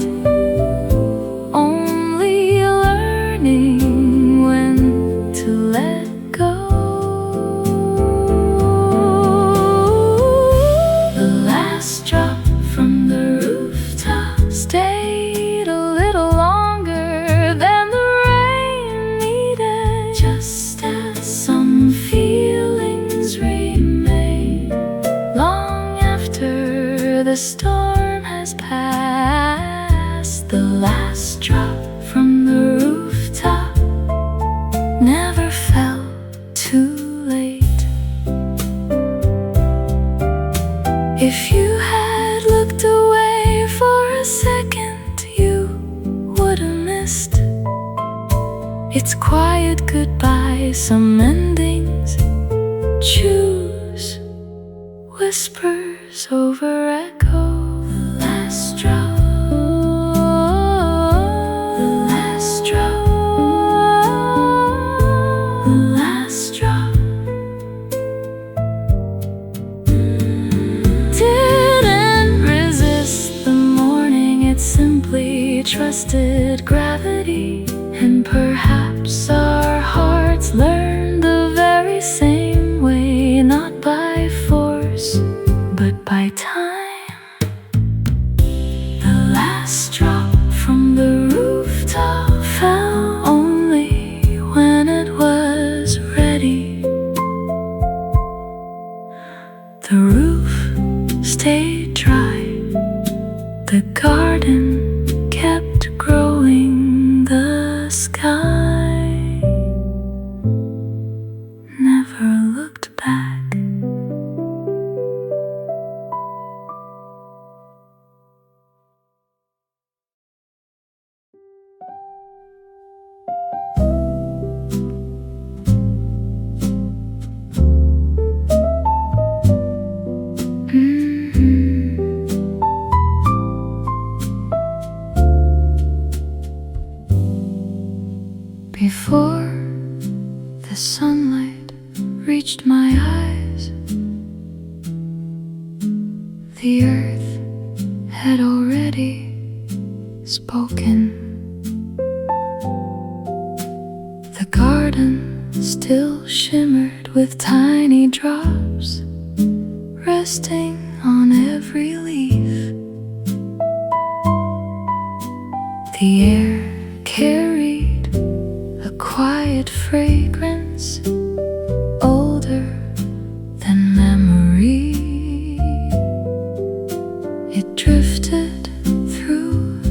only learning when to let go. The last drop from the rooftop stayed a little longer than the rain needed, just as some feelings remain long after the storm has passed. The last drop from the rooftop never fell too late. If you had looked away for a second, you would have missed its quiet goodbye. Some endings choose whispers over echo. The last drop, the last drop, the last drop didn't resist the morning. It simply trusted gravity. And perhaps our hearts learn the very same way, not by force, but by time. The last drop from the rooftop fell only when it was ready. The roof stayed dry, the garden kept growing, the sky never looked Before the sunlight reached my eyes, the earth had already spoken. The garden still shimmered with tiny drops resting on every leaf. The air carried a quiet fragrance, older than memory. It drifted through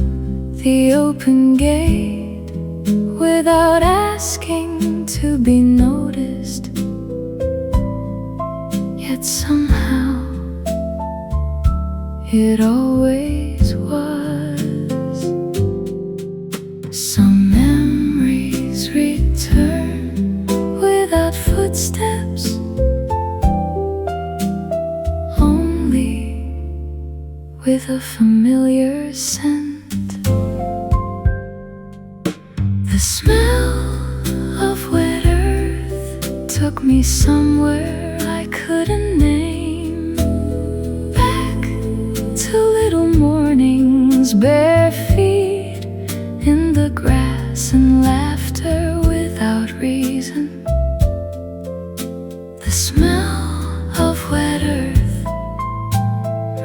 the open gate without asking to be noticed. Yet somehow it always was. Some memories return without footsteps, only with a familiar scent. The smell of wet earth took me somewhere I couldn't name, back to little mornings, bare feet in the grass, and laughter without reason. The smell of wet earth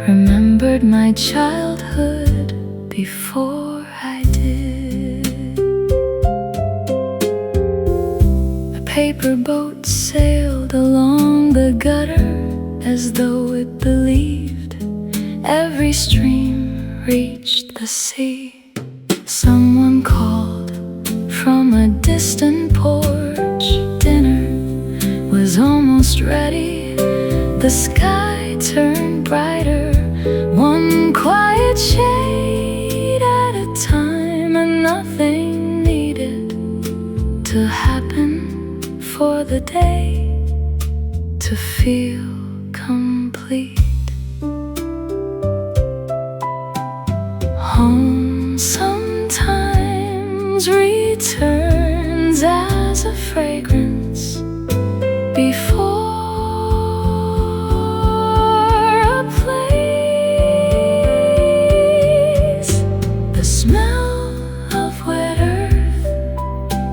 remembered my childhood before I did. A paper boat sailed along the gutter as though it believed every stream reached the sea. Someone called from a distant porch. Dinner was almost ready. The sky turned brighter, one quiet shade at a time, and nothing needed to happen for the day to feel complete. Home sometimes returns as a fragrance before a place. The smell of wet earth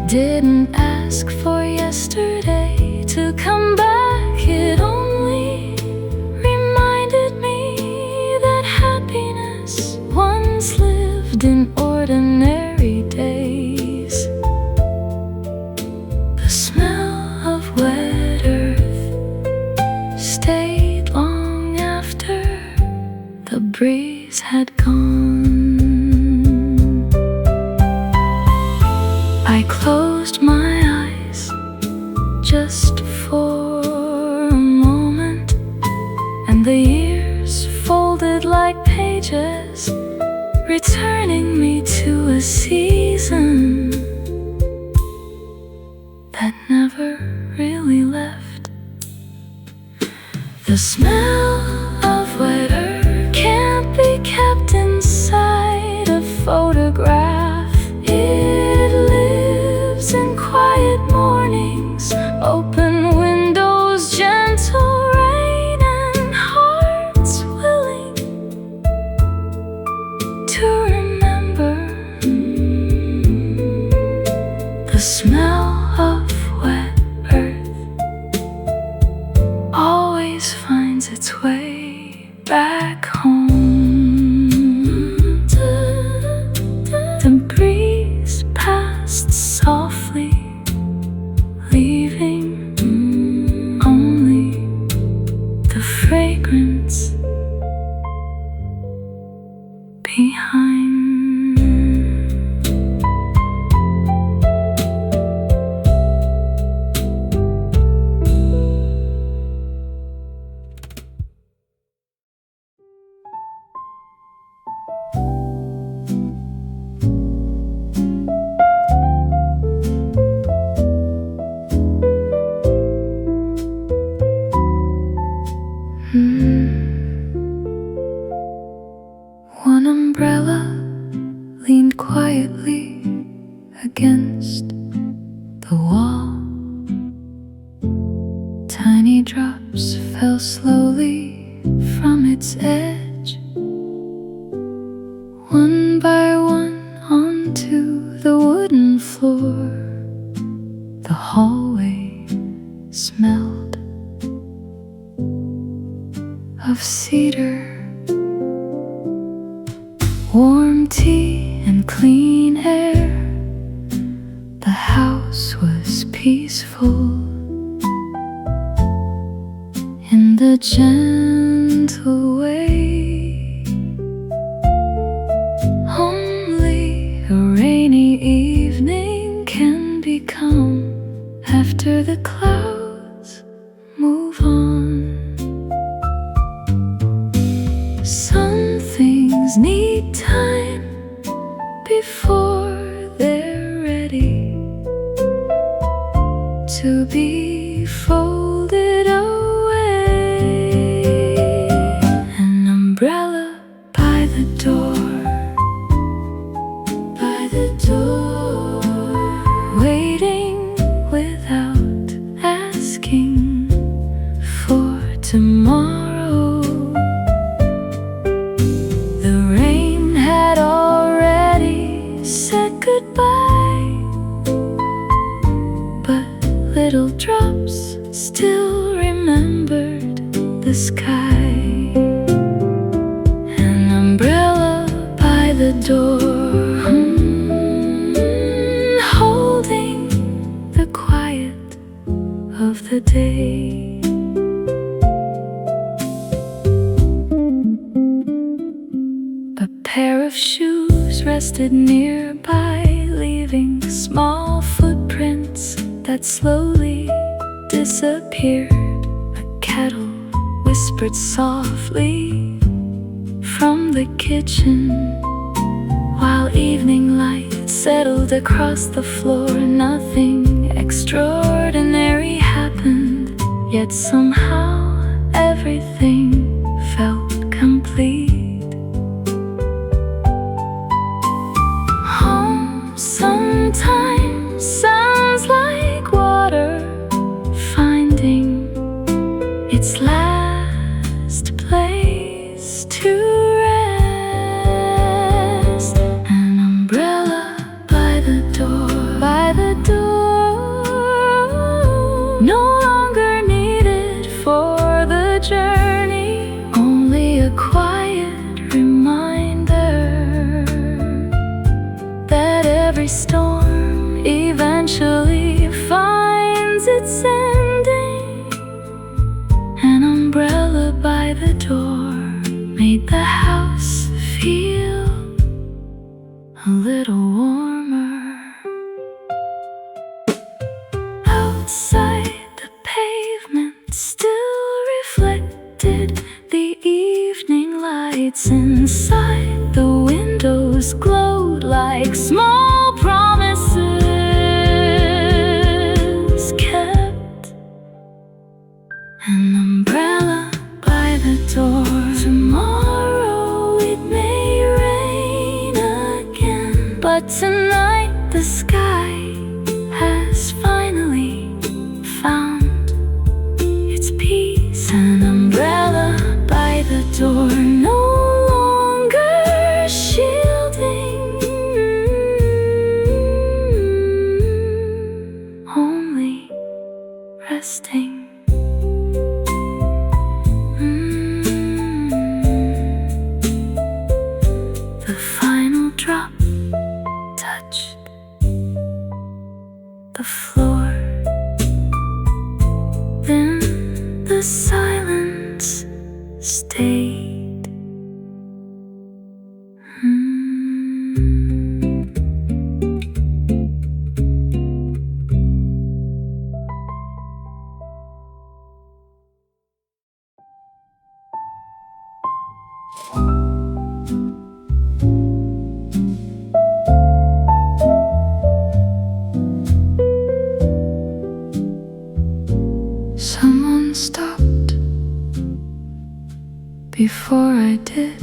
didn't ask for yesterday to come back. It only reminded me that happiness once lived in ordinary days. The smell of wet earth stayed long after the breeze had gone. I closed my eyes just for a moment, and the years folded like pages, returning me to a season that never really left. The smell of wet earth can't be kept inside a photograph. It lives in quiet mornings, open windows, gentle rain, and hearts willing to remember. The smell of wet earth always finds its way back home. The breeze passed softly, leaving only the fragrance behind. One umbrella leaned quietly against slowly from its edge, one by one onto the wooden floor. The hallway smelled of cedar, warm tea and clean air. The house was peaceful in the gentle way. Only a rainy evening can become after the clouds move on. Some things need time before they're ready to be folded away. An umbrella by the door, waiting without asking for tomorrow. The rain had already said goodbye, but little drops still remembered the sky. An umbrella by the door, holding the quiet of the day. A pair of shoes rested nearby, leaving small footprints that slowly disappeared. A kettle whispered softly from the kitchen, while evening light settled across the floor. Nothing extraordinary happened, yet somehow everything felt complete. Home sometimes sounds like water finding its last place to rest. An umbrella by the door, no longer needed for the journey, only a quiet reminder that every storm eventually finds its ending. An umbrella by the door made the house feel a little warmer. Outside, the pavement still reflected the evening lights. Inside, the windows glowed like small promises kept. An umbrella by the door. Tomorrow it may rain again, but tonight the sky has finally found its peace. An umbrella by the door, no longer shielding, only resting. The final drop touched the floor, then the silence stayed. Someone stopped before I did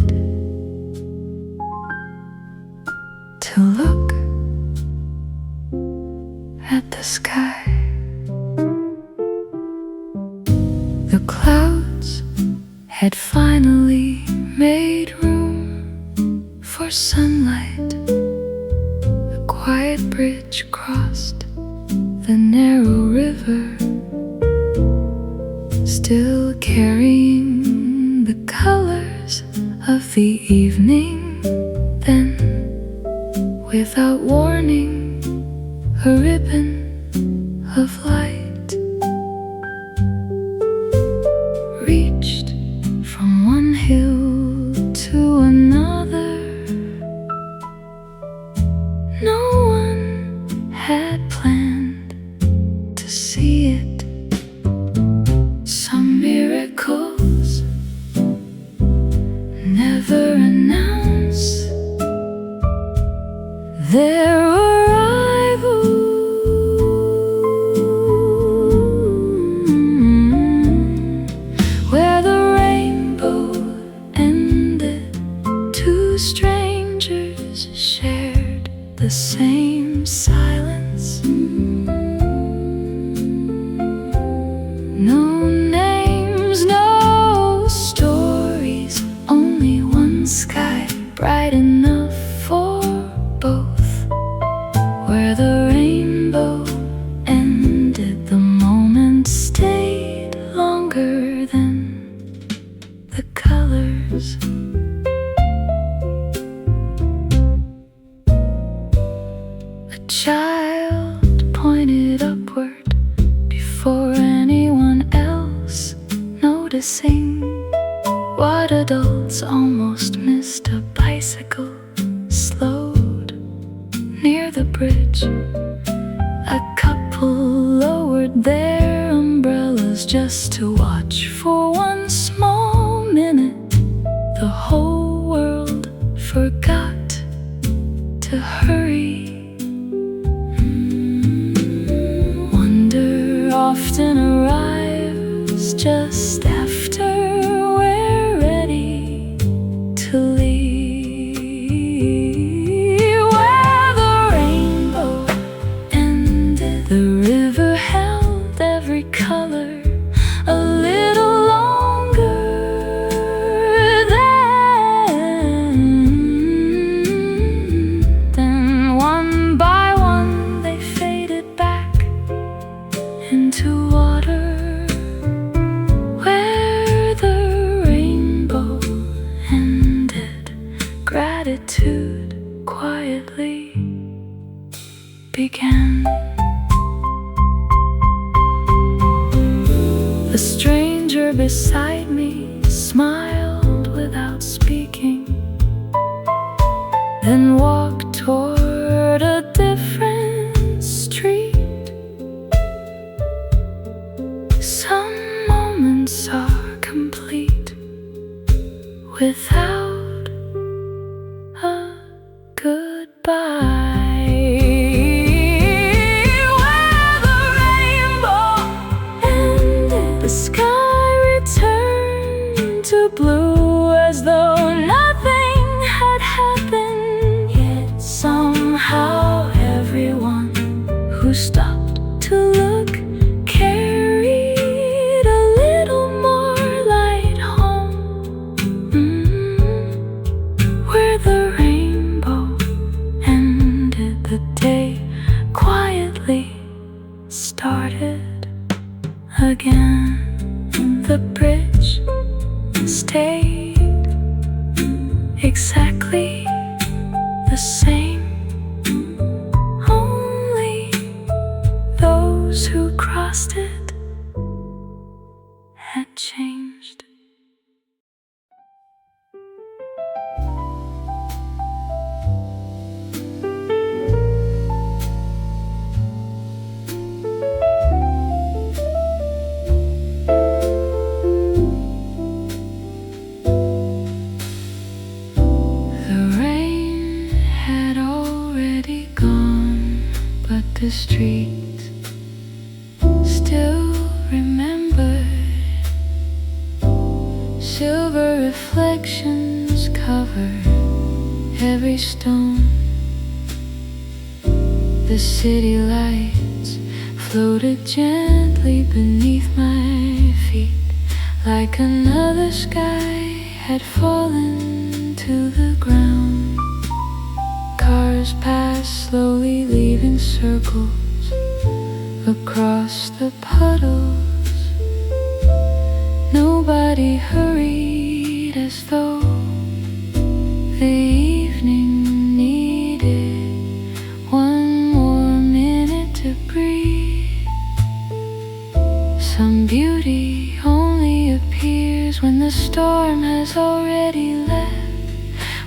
to look at the sky. The clouds had finally made room for sunlight. A quiet bridge crossed the narrow river, still carrying the colors of the evening. Then, without warning, a ribbon of light reached from one hill to another. No one had planned to see it. Some miracles never announce their arrival. Where the rainbow ended, two strangers shared the same silence. No names, no stories, only one sky bright enough for both. Where the rainbow ended, the moment stayed longer than the colors. A child pointed upward before anyone else noticing what adults almost missed. A bicycle slowed near the bridge. A couple lowered their umbrellas just to watch for one small minute. The whole world forgot to hurry. Wonder often arrives just after we're ready to leave. Where the rainbow ended, the river held every color a little longer. Then one by one they faded back into water. Where the rainbow ended, gratitude quietly began. The stranger beside me smiled without speaking, then walked toward a different street. Some moments are complete without a goodbye. Where the rainbow ended, the sky returned to blue as though nothing had happened. Yet somehow everyone who stopped to look carried a little more light home. Where the rainbow ended, the day quietly started again. The bridge stayed exactly the same. Only those who crossed it had changed. The streets still remembered. Silver reflections cover every stone. The city lights floated gently beneath my feet. like another sky had fallen to the ground. Cars passed slowly, leaving circles across the puddles. Nobody hurried, as though the evening needed one more minute to breathe. Some beauty only appears when the storm has already left,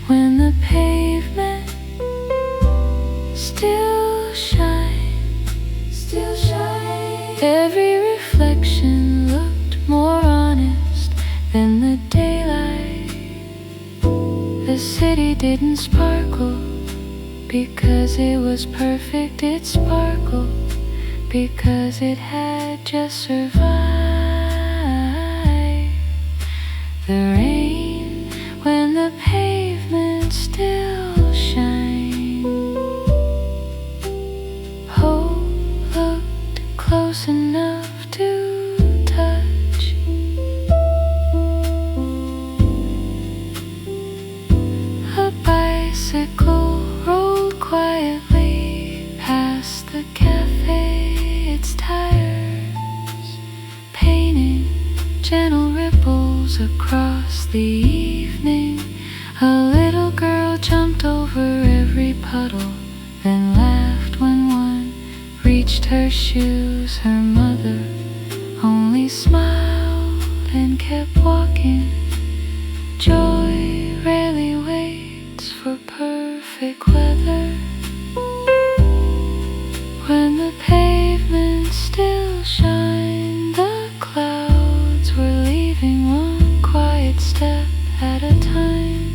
when the pavement still shines, still shines. Every reflection looked more honest than the daylight. The city didn't sparkle because it was perfect, it sparkled because it had just survived the rain. When the pavement still shines, hope looked close enough to touch. A bicycle rolled quietly past the cafe, its tires painting gentle ripples across the evening. A little girl jumped over every puddle, then laughed when one reached her shoes. Her mother only smiled and kept walking. Joy rarely waits for perfect weather. When the pavement still shined, the clouds were leaving one quiet step at a time.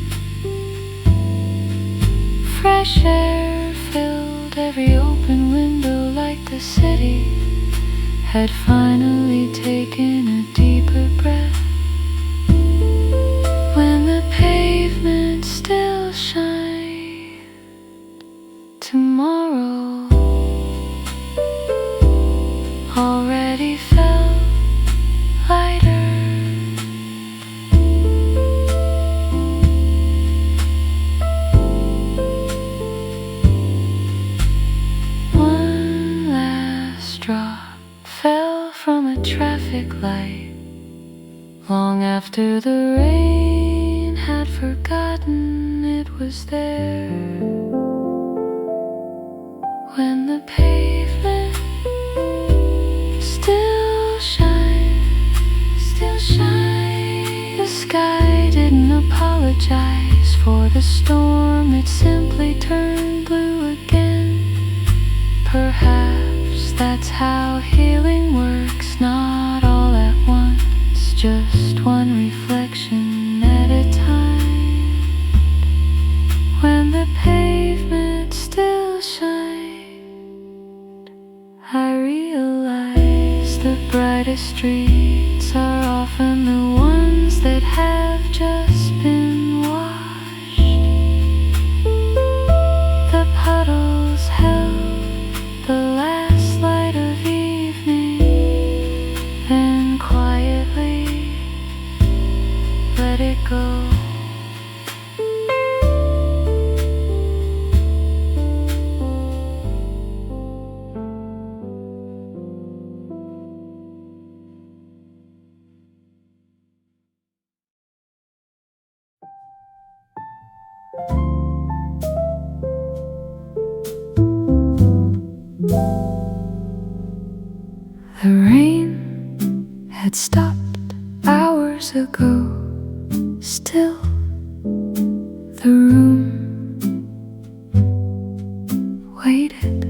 Fresh air filled every open window, like the city had finally taken a deeper breath. When the pavement still shined, tomorrow already felt lighter. One last drop fell from a traffic light, long after the rain had forgotten it was there. When the pavement still shines, still shines. The sky didn't apologize for the storm, it simply turned blue again. Perhaps that's how healing works, not all at once, just one reflection at a time. When the pavement still shined, I realized the brightest streets are often the ones that have just been washed. The puddles held the last light of evening, then quietly let it go. The rain had stopped hours ago. Still, the room waited.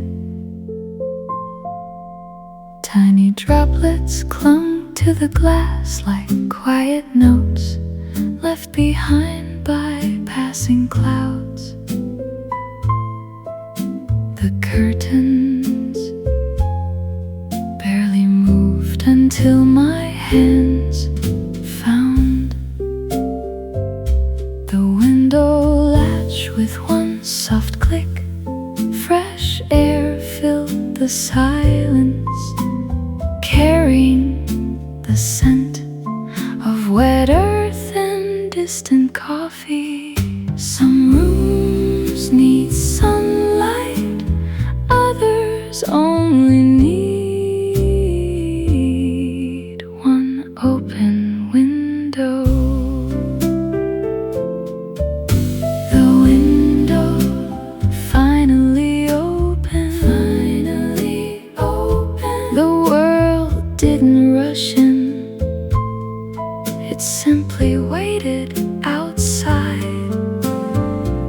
Tiny droplets clung to the glass like quiet notes left behind by passing clouds. The curtains barely moved until my hands found the window latch with one soft click. Fresh air filled the silence, carrying the scent wet earth and distant coffee. Some rooms need sunlight, others only need one open window. The window finally opened. The world didn't rush in. It simply waited outside.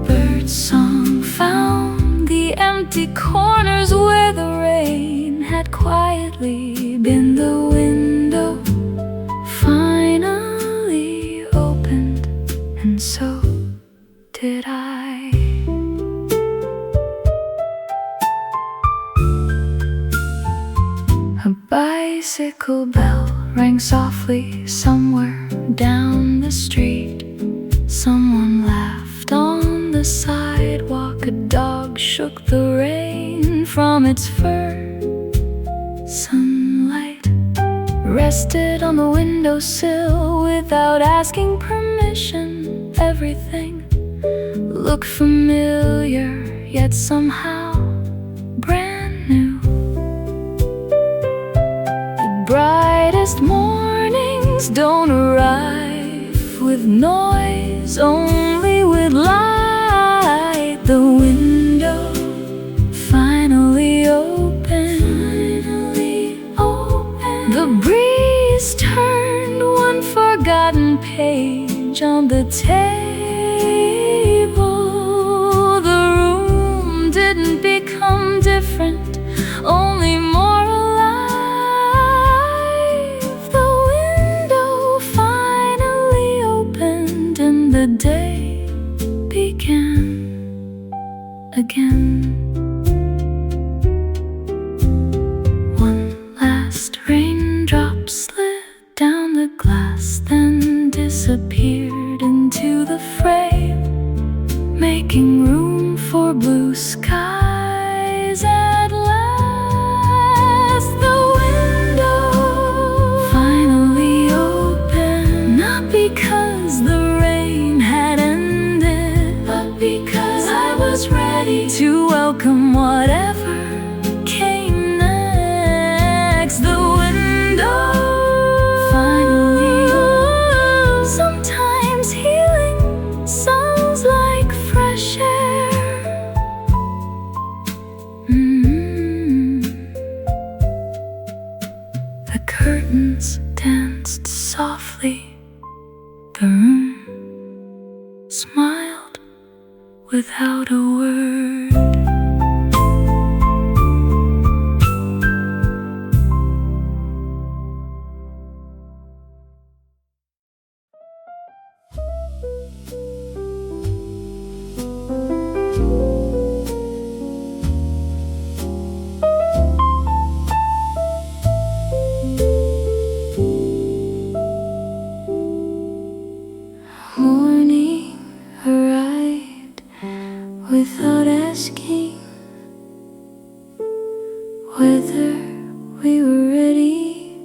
Birdsong found the empty corners where the rain had quietly been. The window finally opened, and so did I. A bicycle bell rang softly somewhere down the street. Someone laughed on the sidewalk. A dog shook the rain from its fur. Sunlight rested on the windowsill without asking permission. Everything looked familiar, yet somehow brand new. Brightest mornings don't arrive with noise, only with light. The window finally opened. The breeze turned one forgotten page on the table. The room didn't become different, only more alive. The window finally opened, and the day began again. One last raindrop slid down the glass, then disappeared into the frame, making room for blue skies at last. The window finally opened, not because the rain had ended, but because I was ready to welcome whatever came next. The window finally opened. Sometimes healing sounds like fresh air. The curtains danced softly. The room smiled without a word. Morning arrived without asking whether we were ready.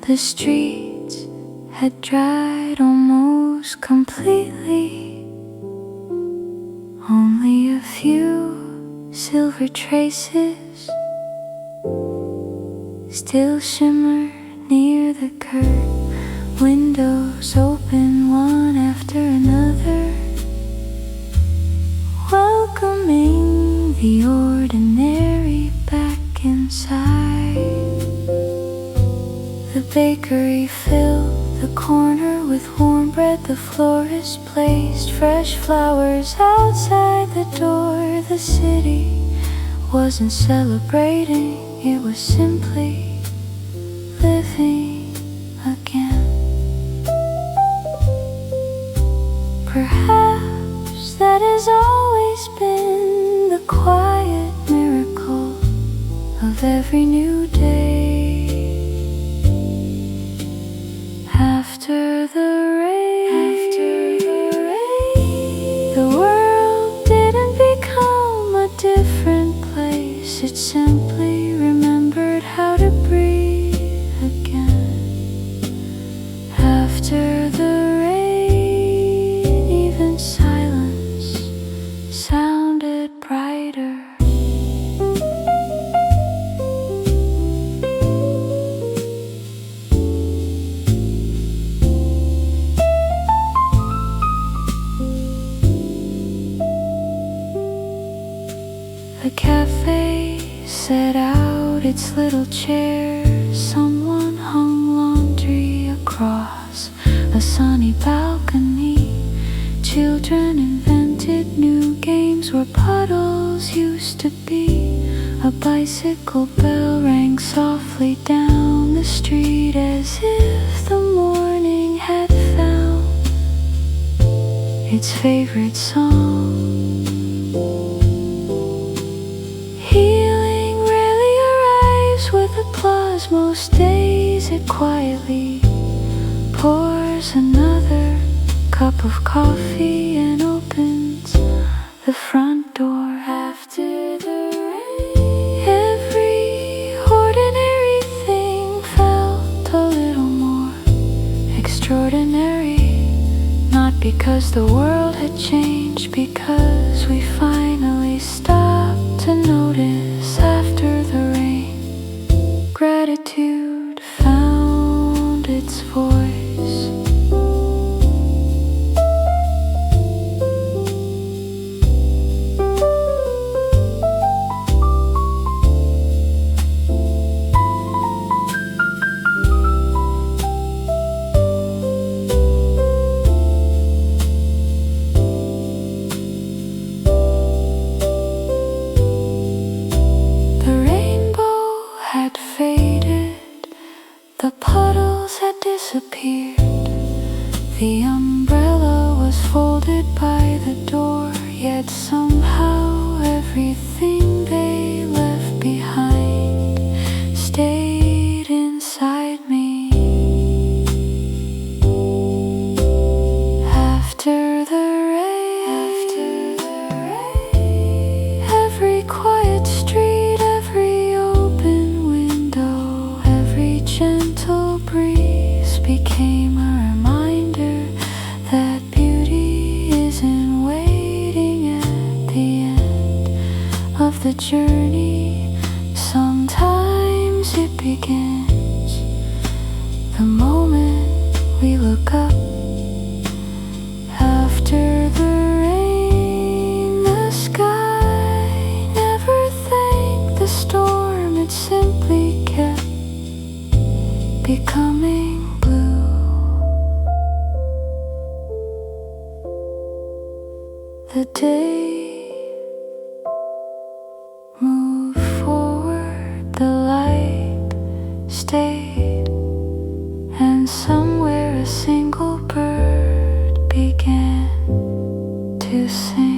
The streets had dried almost completely. Only a few silver traces still shimmer near the curb. Windows open one after another, welcoming the ordinary back inside. The bakery filled the corner with warm bread. The florist placed fresh flowers outside the door. The city wasn't celebrating, it was simply living again. Perhaps that has always been the quiet miracle of every new day. After the rain, the world didn't become a different place. It simply remembered how to breathe. The cafe set out its little chairs. Someone hung laundry across a sunny balcony. Children invented new games where puddles used to be. A bicycle bell rang softly down the street, as if the morning had found its favorite song. Healing rarely arrives with applause. Most days it quietly pours another cup of coffee and opens the front door after the rain. Every ordinary thing felt a little more extraordinary. Not because the world had changed, because we finally stopped to notice after the rain. Gratitude found its voice. The puddles had disappeared. The umbrella was folded by the door. Yet somehow everything they left behind stayed inside me. After the rain, every quiet street, every open window, every gentle breeze became a reminder that beauty isn't waiting at the end of the journey. Sometimes it begins the moment we look up. After the rain, the sky never thanked the storm. It simply kept becoming blue. The day moved forward, the light stayed, and somewhere a single bird began to sing.